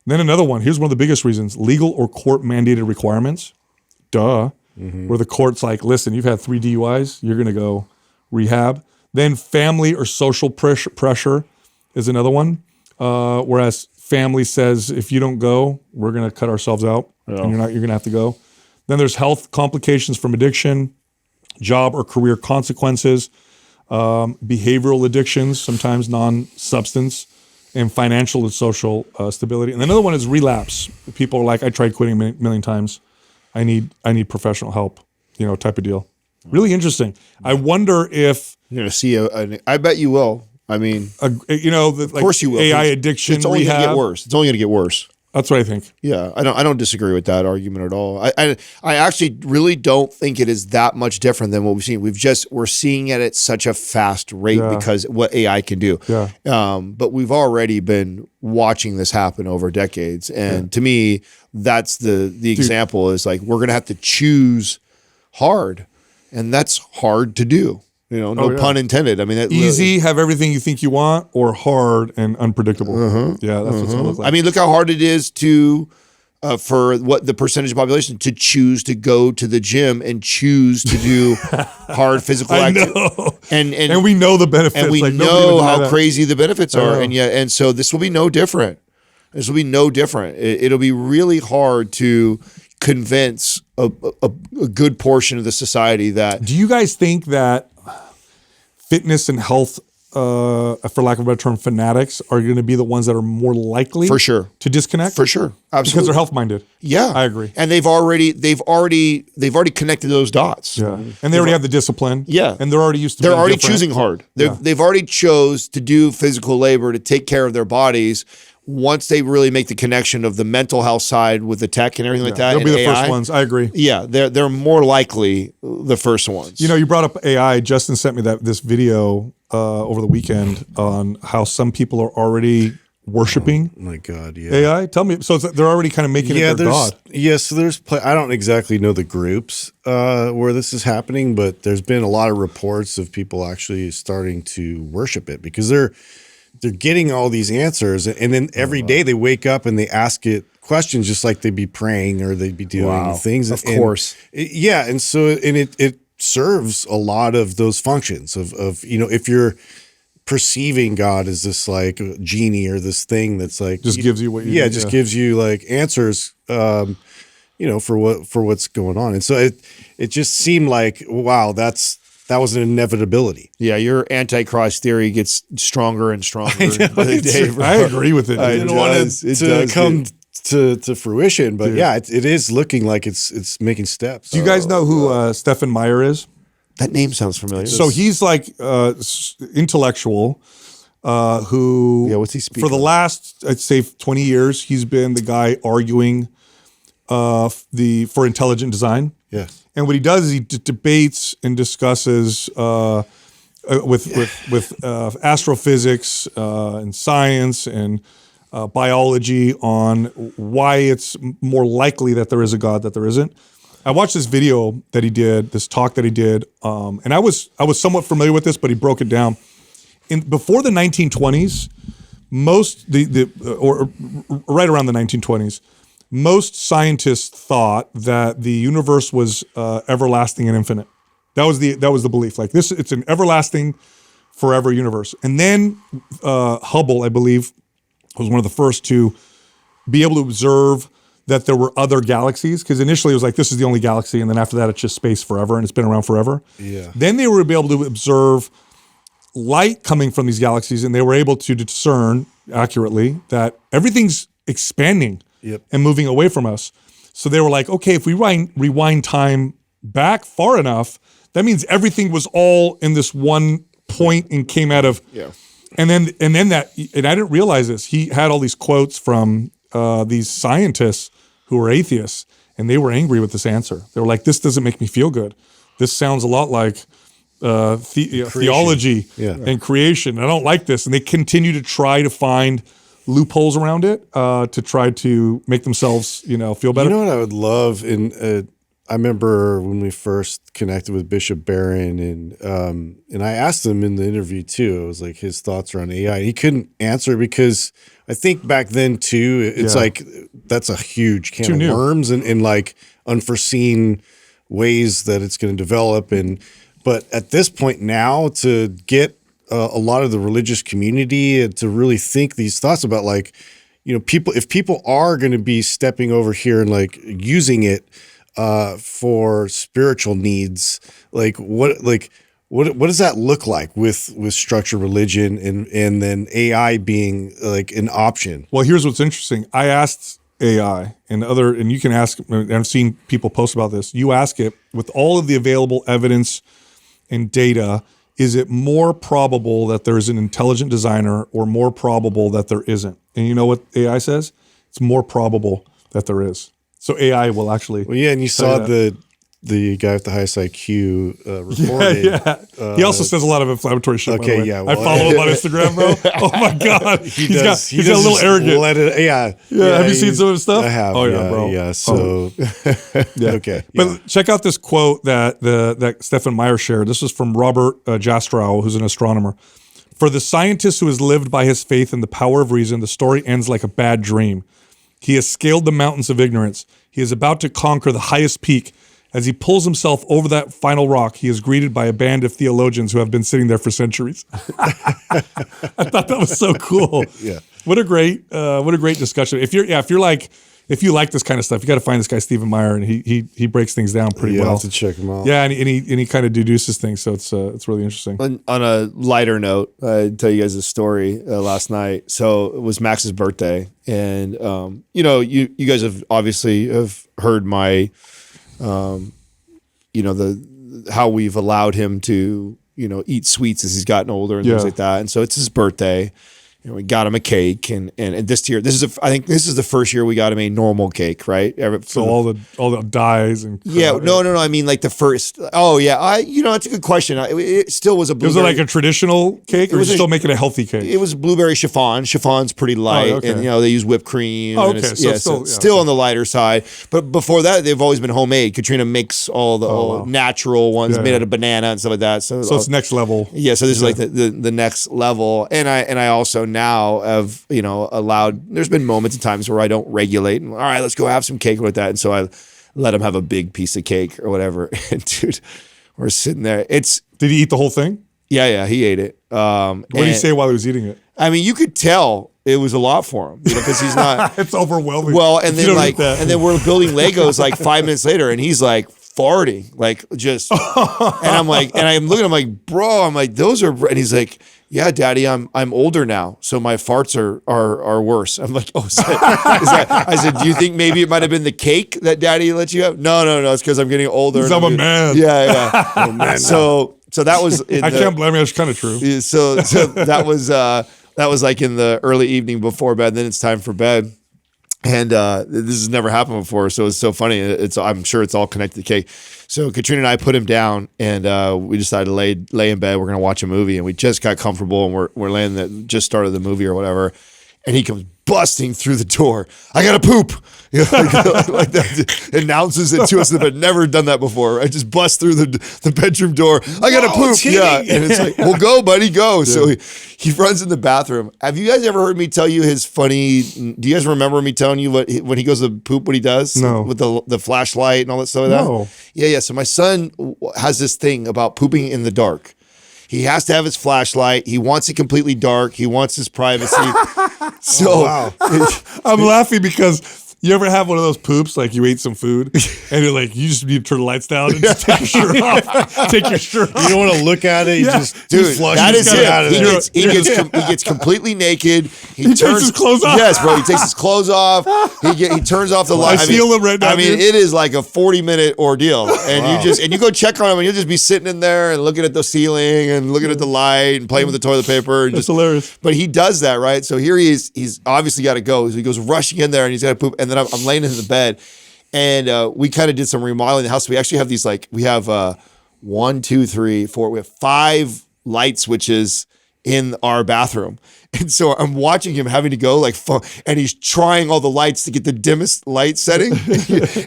Then another one, here's one of the biggest reasons, legal or court mandated requirements. Where the court's like, listen, you've had 3 DUIs, you're going to go rehab. Then family or social pressure is another one. Whereas family says, if you don't go, we're going to cut ourselves out and you're going to have to go. Then there's health complications from addiction, job or career consequences, behavioral addictions, sometimes non-substance, and financial and social stability. And another one is relapse. People are like, I tried quitting a million times. I need professional help, type of deal. Really interesting. I wonder if you're going to see I bet you will. I mean, of course you will. AI addiction. It's only going to get worse. It's only going to get worse. That's what I think. Yeah, I don't disagree with that argument at all. I actually really don't think it is that much different than what we've seen. We're seeing it at such a fast rate because what AI can do. Yeah. But we've already been watching this happen over decades, and to me, that's the example is like we're gonna have to choose hard, and that's hard to do. No pun intended. I mean, easy, have everything you think you want, or hard and unpredictable. Yeah, that's what it's gonna look like. I mean, look how hard it is to, for what the percentage of population to choose to go to the gym and choose to do hard physical activity. And we know the benefits. And we know how crazy the benefits are. And so this will be no different. This will be no different. It'll be really hard to convince a good portion of the society that. Do you guys think that fitness and health, for lack of a better term, fanatics are going to be the ones that are more likely for sure to disconnect? For sure. Absolutely. Because they're health minded. Yeah. I agree. And they've already connected those dots. Yeah. And they already have the discipline. Yeah. And they're already used to They're already choosing hard. They've already chose to do physical labor to take care of their bodies. Once they really make the connection of the mental health side with the tech and everything like that, they'll be the AI, first ones. I agree. Yeah, they're more likely the first ones. You brought up AI. Justin sent me this video over the weekend on how some people are already worshiping. Oh my God, yeah. AI. Tell me. So they're already kind of making it their God. Yeah, so I don't exactly know the groups where this is happening, but there's been a lot of reports of people actually starting to worship it because they're getting all these answers, and then every day they wake up and they ask it questions just like they'd be praying or they'd be doing things. Of course. And so it serves a lot of those functions of if you're perceiving God as this like genie or this thing that's like just gives you what you need. Just gives you like answers for what's going on. And so it just seemed like, wow, that was an inevitability. Yeah, your antichrist theory gets stronger and stronger by the day. I agree with it. I didn't want it to come to fruition. But yeah, it is looking like it's making steps. Do you guys know who Stephen Meyer is? That name sounds familiar. So he's like intellectual who what's he speak for the last, I'd say 20 years, he's been the guy arguing for intelligent design. Yes. And what he does is he debates and discusses with astrophysics and science and biology on why it's more likely that there is a God that there isn't. I watched this video that he did, this talk that he did, and I was somewhat familiar with this, but he broke it down. Before the 1920s, or right around the 1920s, most scientists thought that the universe was everlasting and infinite. That was the belief. Like this, it's an everlasting, forever universe. And then Hubble, I believe, was one of the first to be able to observe that there were other galaxies. Because initially it was like, this is the only galaxy, and then after that it's just space forever, and it's been around forever. Yeah. Then they were able to observe light coming from these galaxies, and they were able to discern accurately that everything's expanding and moving away from us. So they were like, okay, if we rewind time back far enough, that means everything was all in this one point and came out of. Yeah. And then I didn't realize this. He had all these quotes from these scientists who were atheists, and they were angry with this answer. They were like, this doesn't make me feel good. This sounds a lot like theology and creation. I don't like this. And they continue to try to find loopholes around it to try to make themselves, feel better. You know what I would love? I remember when we first connected with Bishop Barron, and I asked him in the interview too. It was like his thoughts around AI. He couldn't answer because I think back then too, it's like that's a huge can of worms and like unforeseen ways that it's going to develop. But at this point now, to get a lot of the religious community to really think these thoughts about like, if people are going to be stepping over here and like using it for spiritual needs, what does that look like with structured religion and then AI being like an option? Well, here's what's interesting. I asked AI and you can ask, and I've seen people post about this. You ask it with all of the available evidence and data, is it more probable that there's an intelligent designer or more probable that there isn't? And you know what AI says? It's more probable that there is. So AI will actually. Well, yeah, and you saw the guy with the highest IQ reported. Yeah. He also says a lot of inflammatory shit. Okay, yeah. Well, I follow him on Instagram, bro. Oh my God, he's got a little arrogant. Yeah. Have you seen some of his stuff? I have. Oh yeah, bro. Yeah. So okay. But check out this quote that Stephen Meyer shared. This is from Robert Jastrow, who's an astronomer. For the scientist who has lived by his faith in the power of reason, the story ends like a bad dream. He has scaled the mountains of ignorance. He is about to conquer the highest peak. As he pulls himself over that final rock, he is greeted by a band of theologians who have been sitting there for centuries. I thought that was so cool. Yeah. What a great discussion. If you like this kind of stuff, you got to find this guy Stephen Meyer, and he breaks things down pretty well. I'll have to check him out. Yeah, and he kind of deduces things, so it's really interesting. On a lighter note, I tell you guys a story last night. So it was Max's birthday, and you guys have obviously heard my, how we've allowed him to eat sweets as he's gotten older and things like that. And so it's his birthday. We got him a cake, and this year, I think this is the first year we got him a normal cake, right? So all the dyes and no. I mean, like the first. Oh yeah, that's a good question. It still was a blueberry. Was it like a traditional cake, or was it still making a healthy cake? It was blueberry chiffon. Chiffon's pretty light, and they use whipped cream. Oh, okay, so still on the lighter side. But before that, they've always been homemade. Katrina makes all the natural ones made out of banana and stuff like that. So it's next level. Yeah, so this is like the next level, and I also now have allowed. There's been moments and times where I don't regulate. And, all right, let's go have some cake with that, and so I let him have a big piece of cake or whatever. And dude, we're sitting there. Did he eat the whole thing? Yeah, he ate it. What did he say while he was eating it? I mean, you could tell it was a lot for him because he's not. It's overwhelming. Well, and then we're building Legos like 5 minutes later, and he's like farting, like just, and I'm like, and I'm looking, I'm like, bro, I'm like, those are, and he's like, yeah, Daddy, I'm older now, so my farts are worse. I'm like, oh, is that, I said, do you think maybe it might have been the cake that Daddy let you have? No, it's because I'm getting older. I'm a man. Yeah. Oh, man. So that was. I can't blame you. It's kind of true. So that was like in the early evening before bed. Then it's time for bed. And this has never happened before, so it's so funny. I'm sure it's all connected to cake. So Katrina and I put him down, and we decided to lay in bed. We're gonna watch a movie, and we just got comfortable, and we're laying just started the movie or whatever, and he comes busting through the door. I gotta poop. You know, like that announces it to us that I've never done that before. I just bust through the bedroom door. I gotta poop. Yeah, and it's like, well, go, buddy, go. Yeah. So he runs in the bathroom. Have you guys ever heard me tell you his funny? Do you guys remember me telling you when he goes to poop, what he does? No. With the flashlight and all that stuff like No. that? Yeah. So my son has this thing about pooping in the dark. He has to have his flashlight. He wants it completely dark. He wants his privacy. So I'm laughing because you ever have one of those poops, like you ate some food and you're like, you just need to turn the lights down and just take your shirt off. Take your shirt off. You don't want to look at it. You just flush that is it. out of there. He gets completely naked. He takes his clothes off. Yes, bro. He takes his clothes off. He turns off the light. I feel him right now. I mean, dude. it is like a 40-minute ordeal, and you go check on him, and you'll just be sitting in there and looking at the ceiling and looking at the light and playing with the toilet paper. And That's hilarious. But he does that, right? So here he is. He's obviously got to go. So he goes rushing in there, and he's got to poop. And then I'm laying in the bed, and we kind of did some remodeling in the house. We actually have these we have 1, 2, 3, 4. We have 5 light switches in our bathroom. And so I'm watching him having to go and he's trying all the lights to get the dimmest light setting.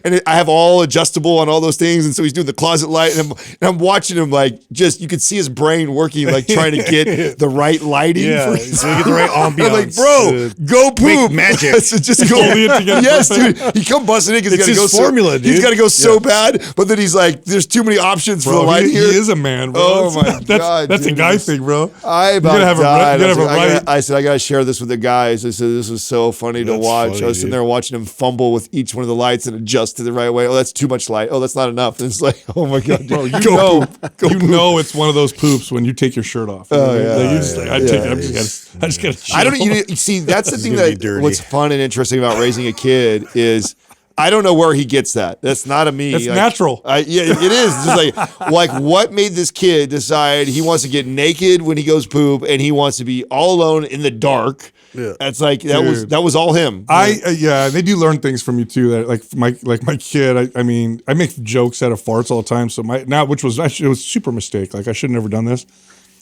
And I have all adjustable on all those things. And so he's doing the closet light, and I'm watching him you could see his brain working, trying to get the right lighting. Yeah, so you get the right ambiance. I'm like, bro, go poop. Magic. So just go. Yes, dude. He come busting in because he's got to go formula, dude. He's got to go so bad, but then he's like, there's too many options for the light he here. is a man, bro. Oh my God. That's a guy thing, bro. I about You gotta have a died. you gotta have a right. I said, I got to share this with the guys. I said, this was so funny to That's watch. funny, I was sitting dude. there watching him fumble with each one of the lights and adjust to the right way. Oh, that's too much light. Oh, that's not enough. And it's like, oh my God, Bro, dude. you know it's one of those poops when you take your shirt off. Oh, yeah. Like, you just I just gotta I don't you see, that's the thing gonna be dirty. what's fun and interesting about raising a kid is I don't know where he gets that. That's not a me. It's natural. Yeah, it is. Just like what made this kid decide he wants to get naked when he goes poop and he wants to be all alone in the dark. Yeah. That's that was all him. They do learn things from you too. That my kid. I mean, I make jokes out of farts all the time. So which was actually, it was a super mistake. Like I should have never done this.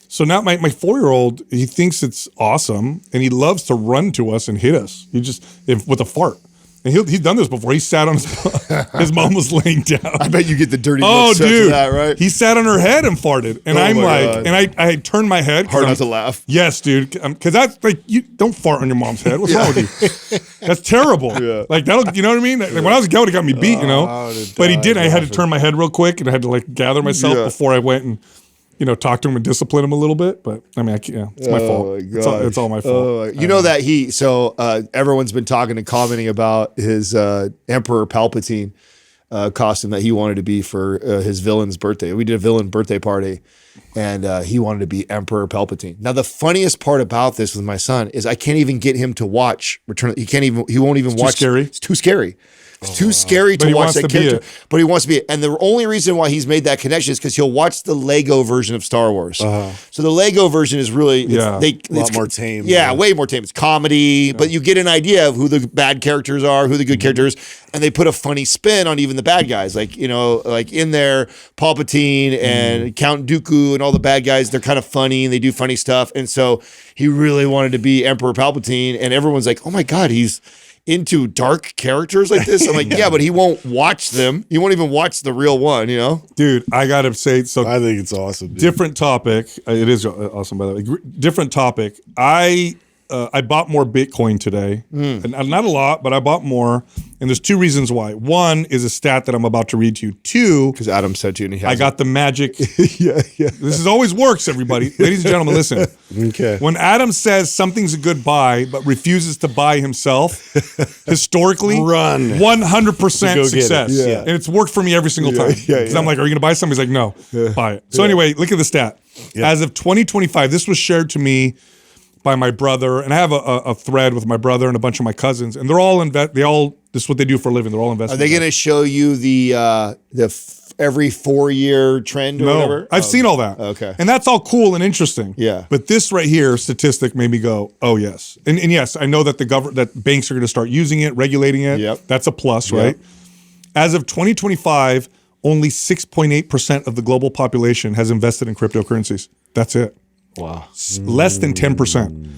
So now my 4-year-old, he thinks it's awesome and he loves to run to us and hit us. With a fart. And he's done this before. He sat on his mom was laying down. I bet you get the dirty Oh, looks after dude. that, right? He sat on her head and farted. And I'm like, God. and I turned my head. Hard not to laugh. Yes, dude. Because that's like, you don't fart on your mom's head. What's wrong with you? That's terrible. Yeah. Like, that'll, you know what I mean? Like, when I was a kid, it got me beat, you know? But he did. I had to turn my head real quick and I had to gather myself before I went and, talk to him and discipline him a little bit. But I mean, it's my fault. It's all my fault. You know that everyone's been talking and commenting about his Emperor Palpatine costume that he wanted to be for his villain's birthday. We did a villain birthday party and he wanted to be Emperor Palpatine. Now, the funniest part about this with my son is I can't even get him to watch Return. He won't even watch. Too scary? It's too scary. It's too scary to watch that character. But he wants to be it. And the only reason why he's made that connection is because he'll watch the Lego version of Star Wars. So the Lego version is really a lot more tame. Yeah, way more tame. It's comedy, but you get an idea of who the bad characters are, who the good characters, and they put a funny spin on even the bad guys. Like in there, Palpatine and Count Dooku and all the bad guys, they're kind of funny and they do funny stuff. And so he really wanted to be Emperor Palpatine, and everyone's like, oh my God, he's into dark characters like this. I'm like, yeah, but he won't watch them. He won't even watch the real one, Dude, I gotta say, so I think it's awesome. Dude. Different topic. It is awesome, by the way. Different topic. I I bought more Bitcoin today. And not a lot, but I bought more. And there's two reasons why. One is a stat that I'm about to read to you. Two, because Adam said to you, and he has I got the magic. yeah. This is always works, everybody. Ladies and gentlemen, listen. Okay. When Adam says something's a good buy, but refuses to buy himself, historically, Run. 100% Go get it. success. Yeah. And it's worked for me every single time. Because I'm like, are you going to buy something? He's like, no, buy it. So anyway, look at the stat. As of 2025, this was shared to me by my brother, and I have a thread with my brother and a bunch of my cousins, and they're all this is what they do for a living. They're all investment. Are they going to show you the every 4-year trend or whatever? I've seen all that. Okay. And that's all cool and interesting. Yeah. But this right here, statistic made me go, oh yes. And yes, I know that that banks are going to start using it, regulating it. Yep. That's a plus, right? As of 2025, only 6.8% of the global population has invested in cryptocurrencies. That's it. Wow. Less than 10%.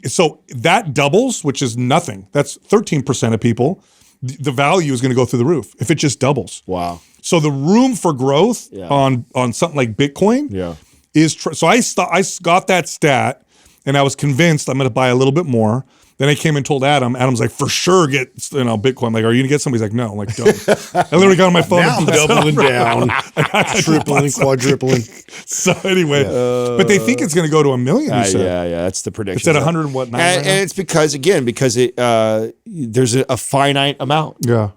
So that doubles, which is nothing. That's 13% of people. The value is going to go through the roof if it just doubles. Wow. So the room for growth on something like Bitcoin is so I got that stat and I was convinced I'm going to buy a little bit more. Then I came and told Adam. Adam's like, for sure, get Bitcoin. I'm like, are you gonna get some? He's like, no. I'm like, don't. I literally got on my phone. Now I'm doubling down, tripling, quadrupling. So anyway, but they think it's gonna go to $1 million. Yeah, that's the prediction. It's at 100 and what? And it's because it there's a finite amount. Yeah.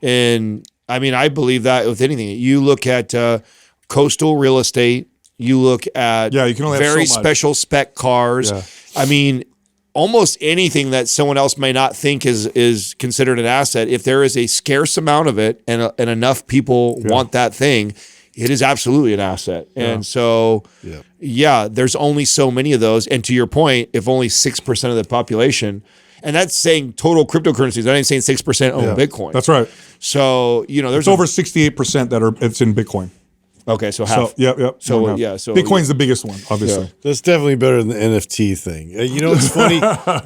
And I mean, I believe that with anything. You look at coastal real estate. You look at you can only have very so much. special spec cars. Yeah. I mean, almost anything that someone else may not think is considered an asset, if there is a scarce amount of it and enough people want that thing, it is absolutely an asset. And so, there's only so many of those. And to your point, if only 6% of the population, and that's saying total cryptocurrencies, I ain't saying 6% own Bitcoin. That's right. So, there's over 68% it's in Bitcoin. Okay, so half. So, So Bitcoin's the biggest one, obviously. Yeah. That's definitely better than the NFT thing. You know what's funny?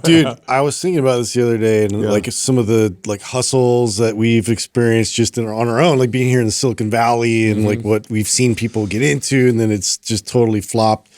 Dude, I was thinking about this the other day and like some of the like hustles that we've experienced just on our own, like being here in the Silicon Valley and like what we've seen people get into and then it's just totally flopped.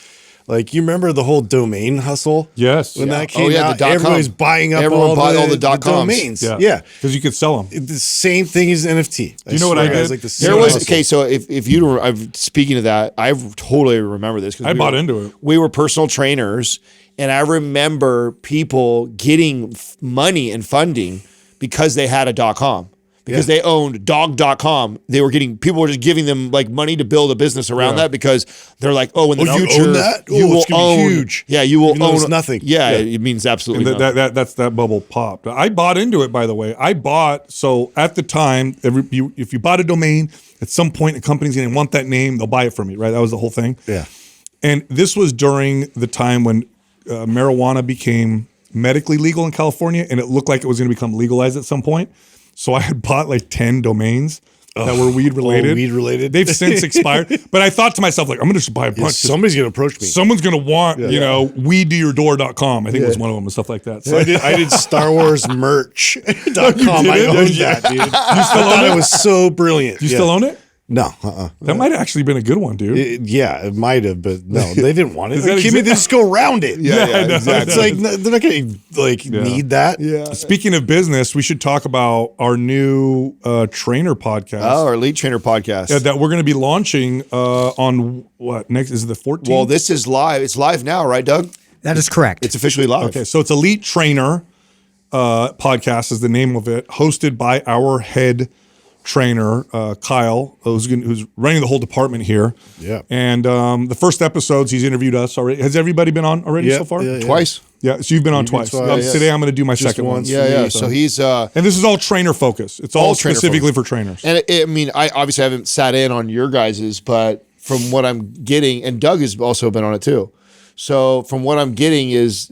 Like, you remember the whole domain hustle? Yes. When that came out, the everybody's buying up all the .coms. domains. Yeah. Because you could sell them. The same thing as NFT. Do you know what I did? Like There was, okay, so if you don't, speaking of that, I totally remember this. I bought into it. We were personal trainers, and I remember people getting money and funding because they had a .com. Because they owned dog.com. People were just giving them like money to build a business around that because they're like, oh, in the future, you own that? You will it's gonna own be huge. Yeah, you will own nothing. Yeah, it means absolutely nothing. That bubble popped. I bought into it, by the way. So at the time, if you bought a domain, at some point, the company's going to want that name. They'll buy it from you, right? That was the whole thing. Yeah. And this was during the time when marijuana became medically legal in California, and it looked like it was going to become legalized at some point. So I had bought like 10 domains that were weed related. Weed related. They've since expired. But I thought to myself, like, I'm going to just buy a bunch. Somebody's going to approach me. Someone's going to want, weedtoyourdoor.com. I think it was one of them and stuff like that. So I did Star Wars merch.com. I owned that, dude. You still own it was so brilliant. You still own it? No. That might have actually been a good one, dude. It might have, but no, they didn't want it. Does that They just go around it. Exactly. It's like they're not going to need that. Yeah. Speaking of business, we should talk about our new trainer podcast. Oh, our Elite Trainer podcast. That we're going to be launching on what next? Is it the 14th? Well, this is live. It's live now, right, Doug? That is correct. It's officially live. Okay, so it's Elite Trainer podcast is the name of it, hosted by our head trainer, Kyle, who's running the whole department here. Yeah. And the first episodes, he's interviewed us already. Has everybody been on already so far? Yeah. Twice. Yeah, so you've been on twice. twice. Today I'm going to do my Just second one. once. Yeah. So he's And this is all trainer focused. It's all trainer specifically for trainers. And I mean, I obviously haven't sat in on your guys's, but from what I'm getting, and Doug has also been on it too. So from what I'm getting is,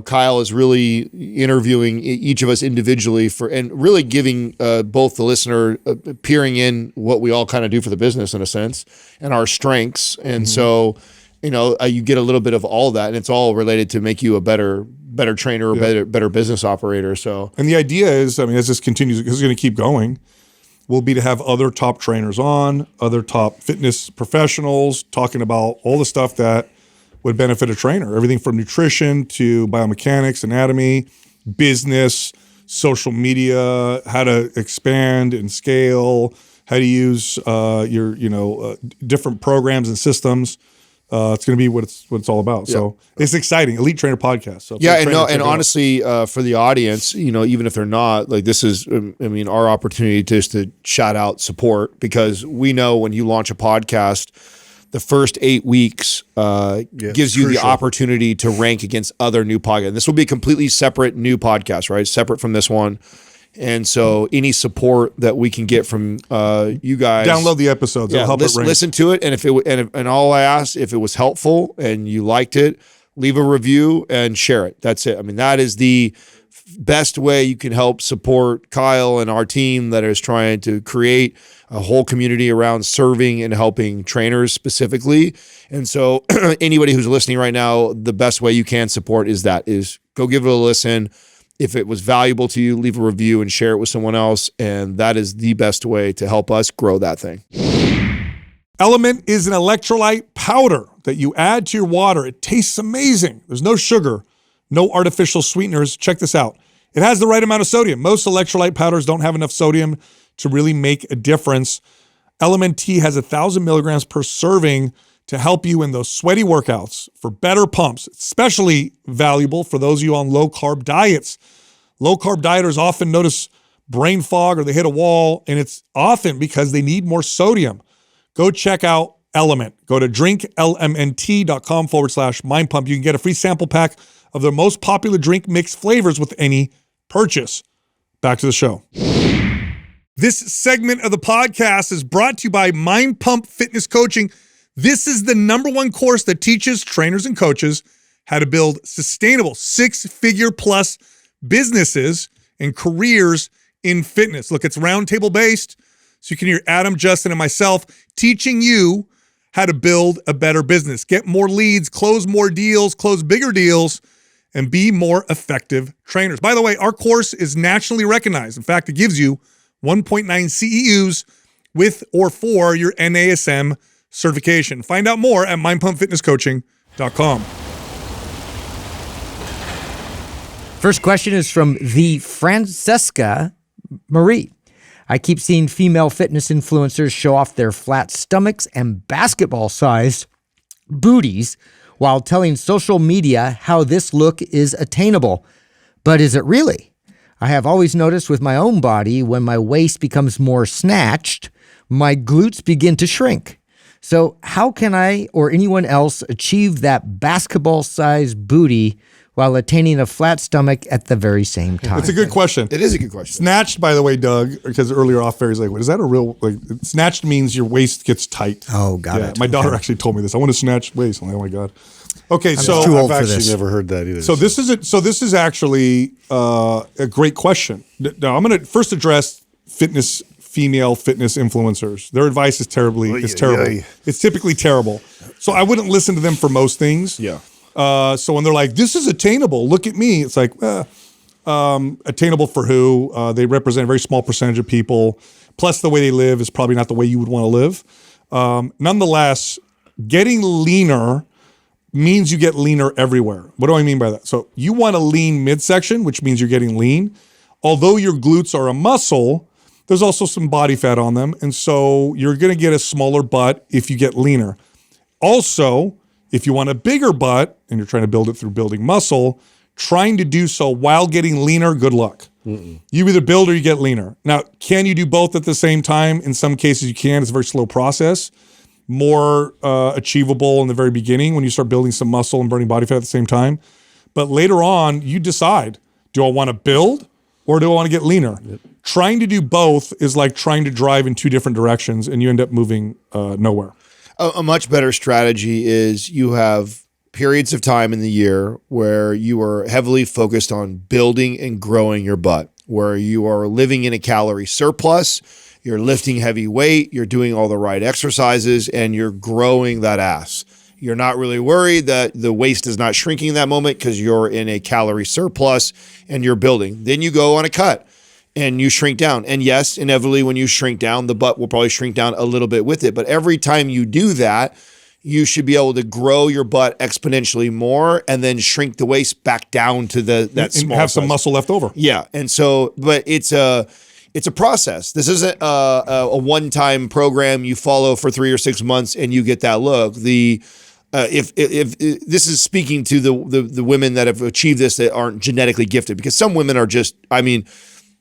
Kyle is really interviewing each of us individually and really giving both the listener peering in what we all kind of do for the business in a sense and our strengths. And so, you get a little bit of all that, and it's all related to make you a better trainer or better business operator. So, and the idea is, as this continues, because it's going to keep going, will be to have other top trainers on, other top fitness professionals talking about all the stuff that would benefit a trainer. Everything from nutrition to biomechanics, anatomy, business, social media, how to expand and scale, how to use your different programs and systems. It's going to be what it's all about. So it's exciting. Elite Trainer Podcast. So and honestly, for the audience, even if they're not, like, this is, our opportunity just to shout out support, because we know when you launch a podcast, the first 8 weeks gives you the opportunity to rank against other new podcasts. This will be a completely separate new podcast, right? Separate from this one. And so any support that we can get from you guys, download the episodes. It'll help listen to it. And and all I ask, if it was helpful and you liked it, leave a review and share it. That's it. That is the best way you can help support Kyle and our team that is trying to create a whole community around serving and helping trainers specifically. And so anybody who's listening right now, the best way you can support is go give it a listen. If it was valuable to you, leave a review and share it with someone else. And that is the best way to help us grow that thing. Element is an electrolyte powder that you add to your water. It tastes amazing. There's no sugar, no artificial sweeteners. Check this out. It has the right amount of sodium. Most electrolyte powders don't have enough sodium to really make a difference. Element T has 1,000 milligrams per serving to help you in those sweaty workouts for better pumps. It's especially valuable for those of you on low-carb diets. Low-carb dieters often notice brain fog or they hit a wall, and it's often because they need more sodium. Go check out Element. Go to drinklmnt.com/mindpump. You can get a free sample pack of their most popular drink mix flavors with any purchase. Back to the show. This segment of the podcast is brought to you by Mind Pump Fitness Coaching. This is the #1 course that teaches trainers and coaches how to build sustainable 6-figure plus businesses and careers in fitness. Look, it's roundtable based, so you can hear Adam, Justin, and myself teaching you how to build a better business, get more leads, close more deals, close bigger deals, and be more effective trainers. By the way, our course is nationally recognized. In fact, it gives you 1.9 CEUs with or for your NASM certification. Find out more at mindpumpfitnesscoaching.com. First question is from the Francesca Marie. I keep seeing female fitness influencers show off their flat stomachs and basketball-sized booties while telling social media how this look is attainable. But is it really? I have always noticed with my own body, when my waist becomes more snatched, my glutes begin to shrink. So how can I or anyone else achieve that basketball-sized booty while attaining a flat stomach at the very same time? It's a good question. It is a good question. Snatched, by the way, Doug, because earlier off air, he's like, "What is that a real, snatched means your waist gets tight." Oh, got it. My daughter actually told me this. I want a snatched waist. I'm like, oh my God. Okay, so too old I've for actually this. never heard that either. So this is actually a great question. Now I'm going to first address female fitness influencers. Their advice is terrible. It's typically terrible. So I wouldn't listen to them for most things. Yeah. So when they're like, "This is attainable, look at me," it's like, attainable for who? They represent a very small percentage of people. Plus, the way they live is probably not the way you would want to live. Nonetheless, getting leaner means you get leaner everywhere. What do I mean by that? So you want a lean midsection, which means you're getting lean. Although your glutes are a muscle, there's also some body fat on them. And so you're going to get a smaller butt if you get leaner. Also, if you want a bigger butt and you're trying to build it through building muscle, trying to do so while getting leaner, good luck. You either build or you get leaner. Now, can you do both at the same time? In some cases you can. It's a very slow process. More achievable in the very beginning when you start building some muscle and burning body fat at the same time. But later on, you decide, do I want to build or do I want to get leaner? Yep. Trying to do both is like trying to drive in two different directions and you end up moving nowhere. A much better strategy is you have periods of time in the year where you are heavily focused on building and growing your butt, where you are living in a calorie surplus, you're lifting heavy weight, you're doing all the right exercises, and you're growing that ass. You're not really worried that the waist is not shrinking in that moment because you're in a calorie surplus and you're building. Then you go on a cut and you shrink down. And yes, inevitably when you shrink down, the butt will probably shrink down a little bit with it. But every time you do that, you should be able to grow your butt exponentially more and then shrink the waist back down to that and small have some size. muscle left over. Yeah. And so, but it's a process. This isn't a one-time program you follow for 3 or 6 months and you get that look. If this is speaking to the women that have achieved this that aren't genetically gifted, because some women are just, I mean,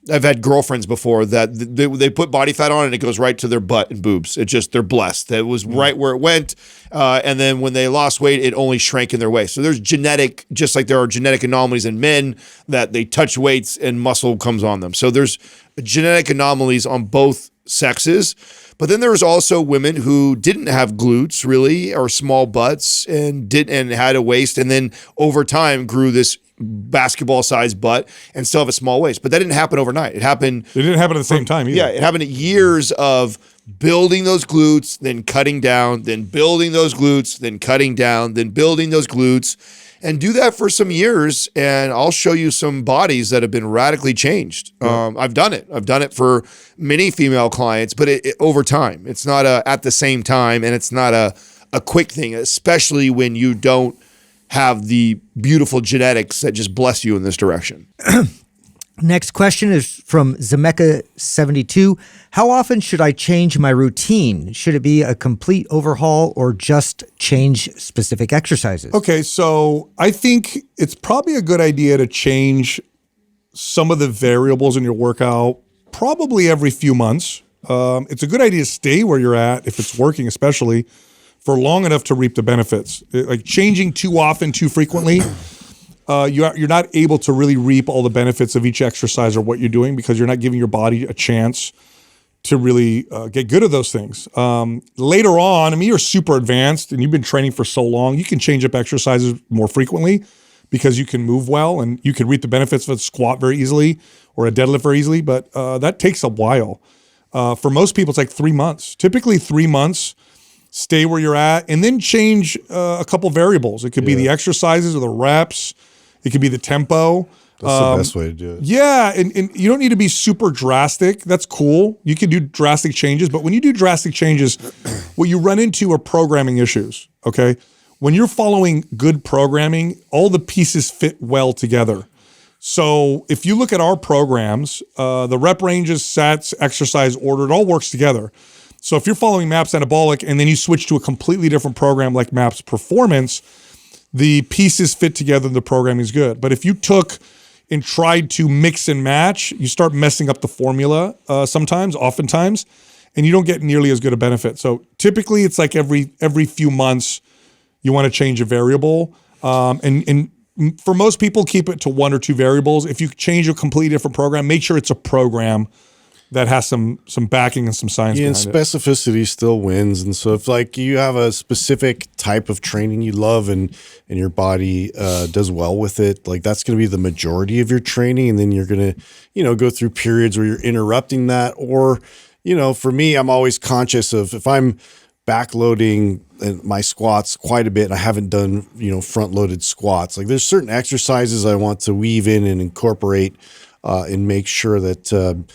I've had girlfriends before that they put body fat on and it goes right to their butt and boobs. It just, they're blessed. That was right where it went. And then when they lost weight, it only shrank in their waist. So there's genetic, just like there are genetic anomalies in men that they touch weights and muscle comes on them. So there's genetic anomalies on both sexes. But then there was also women who didn't have glutes really, or small butts, and had a waist, and then over time grew this basketball-sized butt and still have a small waist. But that didn't happen overnight. It didn't happen at the same time either. Yeah, it happened at years of building those glutes, then cutting down, then building those glutes, then cutting down, then building those glutes. And do that for some years, and I'll show you some bodies that have been radically changed. I've done it. I've done it for many female clients, but it over time. It's not at the same time, and it's not a quick thing, especially when you don't have the beautiful genetics that just bless you in this direction. Next question is from Zemeka72. How often should I change my routine? Should it be a complete overhaul or just change specific exercises? Okay, so I think it's probably a good idea to change some of the variables in your workout probably every few months. It's a good idea to stay where you're at, if it's working especially, for long enough to reap the benefits. Like changing too often, too frequently, you're not able to really reap all the benefits of each exercise or what you're doing because you're not giving your body a chance to really get good at those things. Later on, I mean, you're super advanced and you've been training for so long, you can change up exercises more frequently because you can move well and you can reap the benefits of a squat very easily or a deadlift very easily, but that takes a while. For most people, it's like 3 months. Typically 3 months, stay where you're at, and then change a couple variables. It could be the exercises or the reps. It could be the tempo. That's the best way to do it. Yeah, and you don't need to be super drastic. That's cool. You can do drastic changes, but when you do drastic changes, what you run into are programming issues, okay? When you're following good programming, all the pieces fit well together. So if you look at our programs, the rep ranges, sets, exercise order, it all works together. So if you're following MAPS Anabolic and then you switch to a completely different program like MAPS Performance, the pieces fit together and the programming is good. But if you took and tried to mix and match, you start messing up the formula oftentimes, and you don't get nearly as good a benefit. So typically it's like every few months you want to change a variable. And for most people, keep it to 1 or 2 variables. If you change a completely different program, make sure it's a program that has some backing and some science behind and specificity still wins. And so if like you have a specific type of training you love and your body does well with it, like that's going to be the majority of your training. And then you're going to, go through periods where you're interrupting that. Or, for me, I'm always conscious of if I'm backloading my squats quite a bit and I haven't done, front loaded squats, like there's certain exercises I want to weave in and incorporate and make sure that,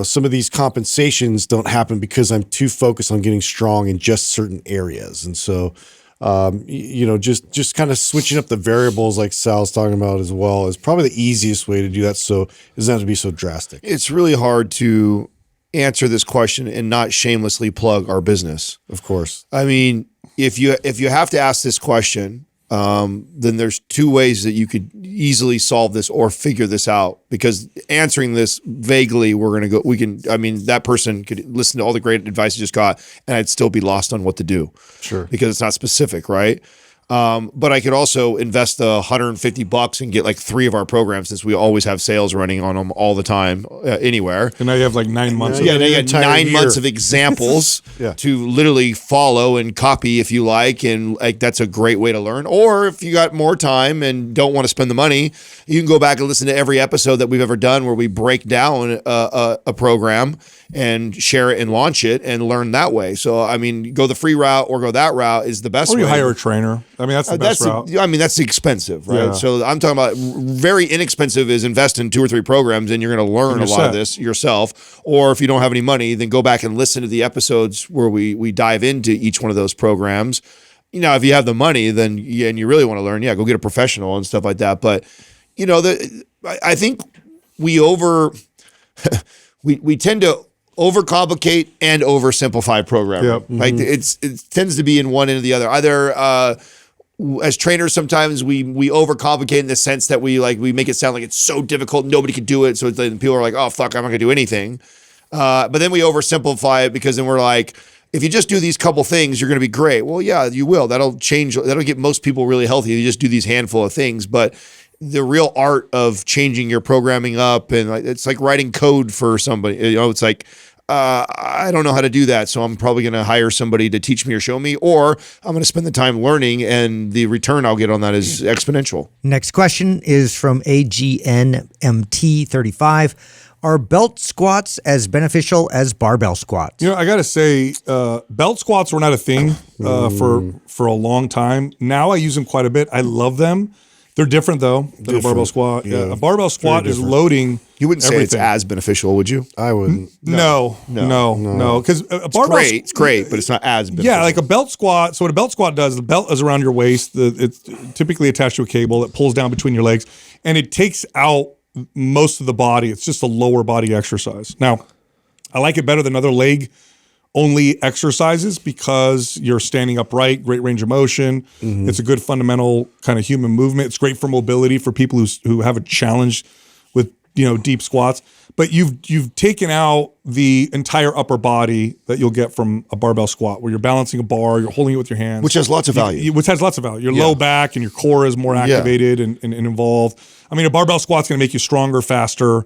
some of these compensations don't happen because I'm too focused on getting strong in just certain areas. And so, just kind of switching up the variables like Sal's talking about as well is probably the easiest way to do that. So it doesn't have to be so drastic. It's really hard to answer this question and not shamelessly plug our business. Of course. I mean, if you have to ask this question, then there's 2 ways that you could easily solve this or figure this out, because answering this vaguely, that person could listen to all the great advice you just got and I'd still be lost on what to do. Sure. Because it's not specific, right? But I could also invest the $150 and get like 3 of our programs, since we always have sales running on them all the time, anywhere. And now you have like 9 months. Yeah, now you got 9 months of examples to literally follow and copy if you like. And like, that's a great way to learn. Or if you got more time and don't want to spend the money, you can go back and listen to every episode that we've ever done where we break down a program and share it and launch it and learn that way. So, I mean, go the free route or go that route is the best way. Or you hire a trainer. I mean, that's the best route. That's expensive, right? Yeah. So I'm talking about very inexpensive is invest in 2 or 3 programs and you're going to learn a lot of this yourself. Or if you don't have any money, then go back and listen to the episodes where we dive into each one of those programs. if you have the money, then and you really want to learn, go get a professional and stuff like that. But I think we we tend to overcomplicate and oversimplify programming. Yep. Like it tends to be in one end or the other. Either as trainers, sometimes we overcomplicate in the sense that we make it sound like it's so difficult, nobody can do it. So it's like, people are like, oh fuck, I'm not gonna do anything. But then we oversimplify it because then we're like, if you just do these couple things, you're gonna be great. Well, yeah, you will. That'll get most people really healthy. You just do these handful of things, but the real art of changing your programming up, and it's like writing code for somebody. It's like, I don't know how to do that, so I'm probably going to hire somebody to teach me or show me, or I'm going to spend the time learning, and the return I'll get on that is exponential. Next question is from AGNMT35. Are belt squats as beneficial as barbell squats? I got to say, belt squats were not a thing for a long time. Now I use them quite a bit. I love them. They're different though than a barbell squat. Yeah. A barbell squat is loading. You wouldn't say everything. it's as beneficial, would you? I wouldn't. No. Because a barbell, it's great, but it's not as beneficial. Yeah, like a belt squat. So what a belt squat does, the belt is around your waist. It's typically attached to a cable that pulls down between your legs, and it takes out most of the body. It's just a lower body exercise. Now, I like it better than other leg only exercises because you're standing upright, great range of motion. It's a good fundamental kind of human movement. It's great for mobility for people who have a challenge with deep squats. But you've taken out the entire upper body that you'll get from a barbell squat, where you're balancing a bar, you're holding it with your hands, which has lots of value. Which has lots of value. Your low back and your core is more activated and involved. I mean, a barbell squat's going to make you stronger, faster.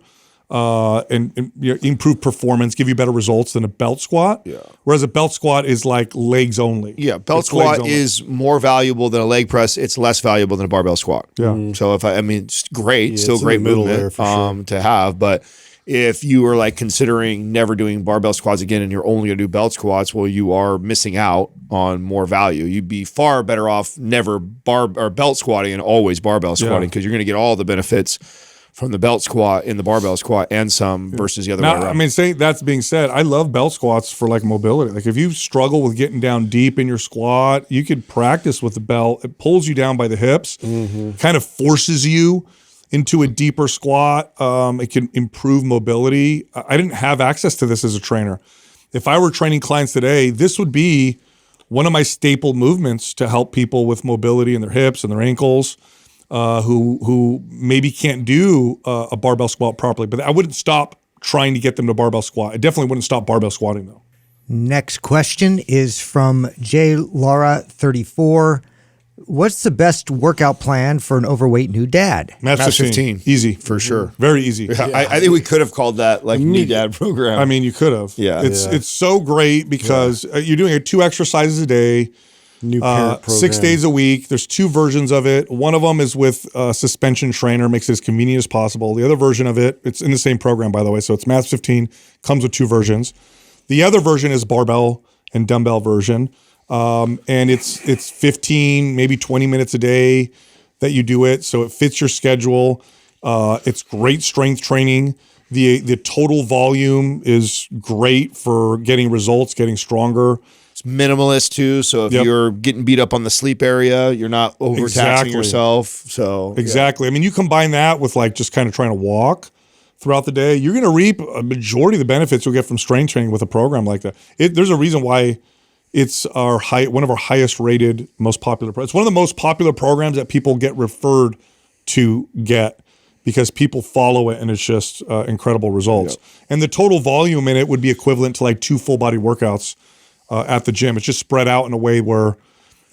And improve performance, give you better results than a belt squat. Yeah. Whereas a belt squat is like legs only. Yeah, belt squat is more valuable than a leg press. It's less valuable than a barbell squat. Yeah. So it's great, still great movement to have. But if you are considering never doing barbell squats again and you're only gonna do belt squats, well, you are missing out on more value. You'd be far better off never belt squatting and always barbell squatting, because you're gonna get all the benefits from the belt squat in the barbell squat and some versus the other way around. I mean, that's being said, I love belt squats for mobility. Like if you struggle with getting down deep in your squat, you could practice with the belt. It pulls you down by the hips, kind of forces you into a deeper squat. It can improve mobility. I didn't have access to this as a trainer. If I were training clients today, this would be one of my staple movements to help people with mobility in their hips and their ankles. Who maybe can't do a barbell squat properly. But I wouldn't stop trying to get them to barbell squat. I definitely wouldn't stop barbell squatting though. Next question is from J. Laura 34. What's the best workout plan for an overweight new dad? Max 15. Easy. For sure. Very easy. Yeah. I think we could have called that new dad program. I mean, you could have. Yeah. It's so great because you're doing 2 exercises a day. New parent program. 6 days a week. There's 2 versions of it. One of them is with a suspension trainer, makes it as convenient as possible. The other version of it, it's in the same program, by the way. So it's Max 15, comes with 2 versions. The other version is barbell and dumbbell version. And it's 15, maybe 20 minutes a day that you do it. So it fits your schedule. It's great strength training. The total volume is great for getting results, getting stronger. It's minimalist too, so if you're getting beat up on the sleep area, you're not overtaxing yourself. So exactly. I mean, you combine that with just kind of trying to walk throughout the day, you're going to reap a majority of the benefits you'll get from strength training with a program like that. There's a reason why it's one of our highest rated, most popular. It's one of the most popular programs that people get referred to get, because people follow it and it's just incredible results. Yep. And the total volume in it would be equivalent to 2 full body workouts at the gym. It's just spread out in a way where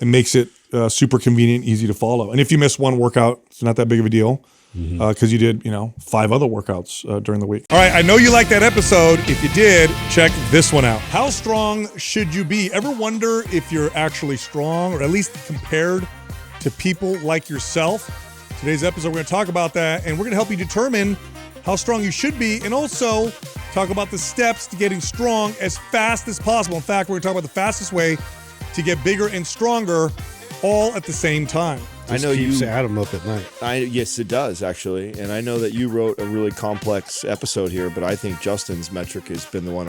it makes it super convenient, easy to follow. And if you miss one workout, it's not that big of a deal because you did, 5 other workouts during the week. All right, I know you liked that episode. If you did, check this one out. How strong should you be? Ever wonder if you're actually strong, or at least compared to people like yourself? Today's episode, we're going to talk about that, and we're going to help you determine how strong you should be, and also talk about the steps to getting strong as fast as possible. In fact, we're going to talk about the fastest way to get bigger and stronger all at the same time. I know keeps Adam up at night. Yes, it does, actually. And I know that you wrote a really complex episode here, but I think Justin's metric has been the one